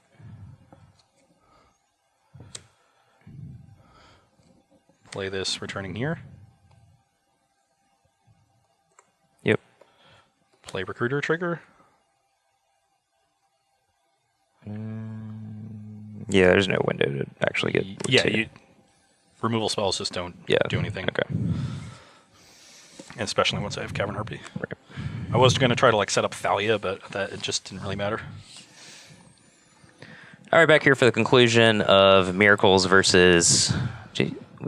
Play this, returning here. play Recruiter Trigger? Yeah, there's no window to actually get. Removal spells just don't do anything. Okay. And especially once I have Cavern Harpy. Right. I was going to try to like set up Thalia, but it just didn't really matter. All right, back here for the conclusion of Miracles versus.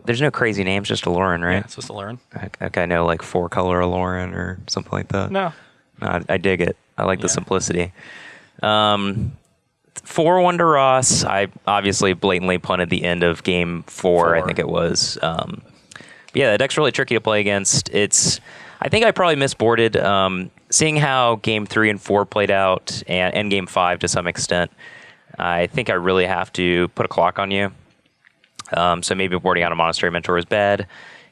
There's no crazy names, just Aluren, right? Yeah, it's just Aluren. Okay, no, like 4-color Aluren or something like that. No, I dig it. I like the simplicity. 4-1 to Ross. I obviously blatantly punted the end of game 4, I think it was. Yeah, the deck's really tricky to play against. I think I probably misboarded. Seeing how game 3 and 4 played out, and game 5 to some extent, I think I really have to put a clock on you. So maybe boarding out a Monastery Mentor is bad.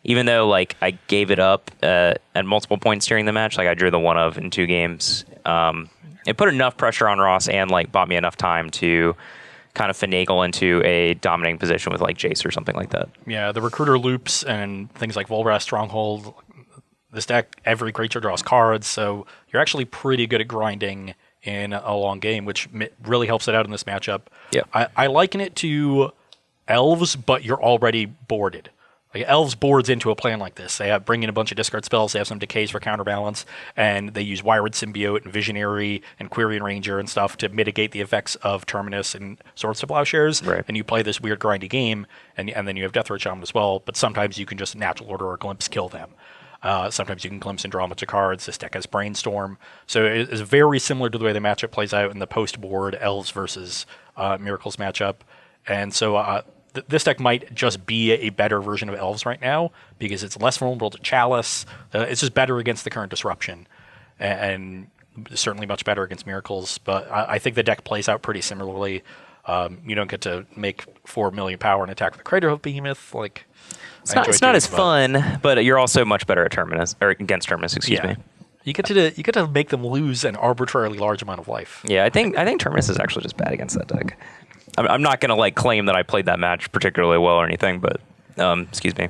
Even though like I gave it up at multiple points during the match, like I drew the 1 of in 2 games. It put enough pressure on Ross and like bought me enough time to kind of finagle into a dominating position with like Jace or something like that. Yeah, the Recruiter loops and things like Volrath Stronghold. This deck, every creature draws cards, so you're actually pretty good at grinding in a long game, which really helps it out in this matchup. Yeah, I liken it to Elves, but you're already boarded. Like Elves boards into a plan like this. They bring in a bunch of discard spells. They have some decays for counterbalance, and they use Wired Symbiote and Visionary and Quirion Ranger and stuff to mitigate the effects of Terminus and Swords to Plowshares. Right. And you play this weird grindy game, and then you have Death Ray Shaman as well. But sometimes you can just Natural Order or Glimpse kill them. Sometimes you can glimpse and draw a bunch of cards. This deck has Brainstorm. So it is very similar to the way the matchup plays out in the post-board Elves versus Miracles matchup. And so this deck might just be a better version of Elves right now because it's less vulnerable to Chalice. It's just better against the current disruption. And certainly much better against Miracles. But I think the deck plays out pretty similarly. You don't get to make 4 million power and attack with the Craterhoof Behemoth. Like, it's not as fun, but you're also much better at Terminus or against Terminus. Excuse me. You get to make them lose an arbitrarily large amount of life. Yeah, I think Terminus is actually just bad against that deck. I'm not going to like claim that I played that match particularly well or anything, but excuse me.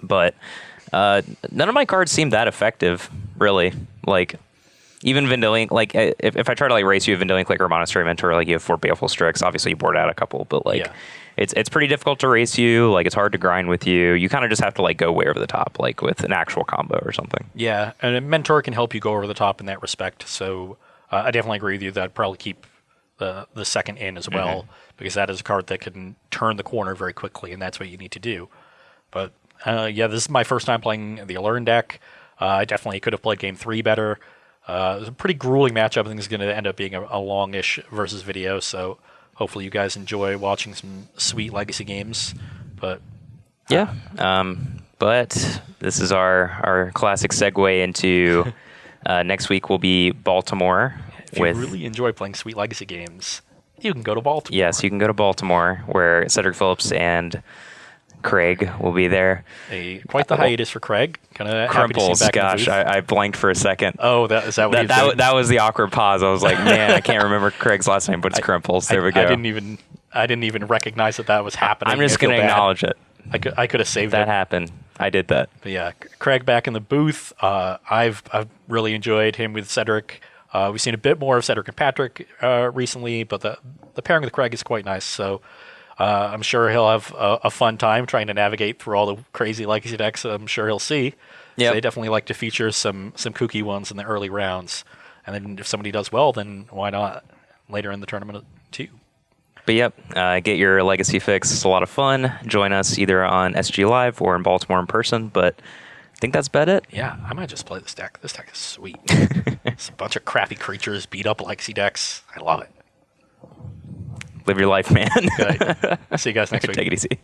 But none of my cards seem that effective, really. Like even Vendilion, like if I try to like race you a Vendilion Clicker or Monastery Mentor, like you have 4 Baleful Strix. Obviously you board out a couple, but like it's pretty difficult to race you. Like it's hard to grind with you. You kind of just have to like go way over the top, like with an actual combo or something. Yeah, and a Mentor can help you go over the top in that respect. So I definitely agree with you that I'd probably keep the second in as well, because that is a card that can turn the corner very quickly, and that's what you need to do. But this is my first time playing the Aluren deck. I definitely could have played game 3 better. It was a pretty grueling matchup. I think it's going to end up being a longish versus video, so hopefully you guys enjoy watching some sweet Legacy games. But but this is our classic segue into next week will be Baltimore. If you really enjoy playing sweet Legacy games, you can go to Baltimore. Yes, you can go to Baltimore, where Cedric Phillips and Craig will be there. Quite the hiatus for Craig. Kind of Crumples. Gosh, I blanked for a second. Oh, is that what that was the awkward pause. I was like, man, I can't remember Craig's last name, but it's Crumples. There we go. I didn't even recognize that was happening. I'm just going to acknowledge it. I could have saved that. That happened. I did that. But yeah, Craig back in the booth. I've really enjoyed him with Cedric. We've seen a bit more of Cedric and Patrick recently, but the pairing with Craig is quite nice. So I'm sure he'll have a fun time trying to navigate through all the crazy Legacy decks I'm sure he'll see. Yep. So they definitely like to feature some kooky ones in the early rounds. And then if somebody does well, then why not later in the tournament too? But get your Legacy fix. It's a lot of fun. Join us either on SG Live or in Baltimore in person. But I think that's about it. Yeah, I might just play this deck. This deck is sweet. It's a bunch of crappy creatures, beat up Legacy decks. I love it. Live your life, man. Good. See you guys next week. Take it easy.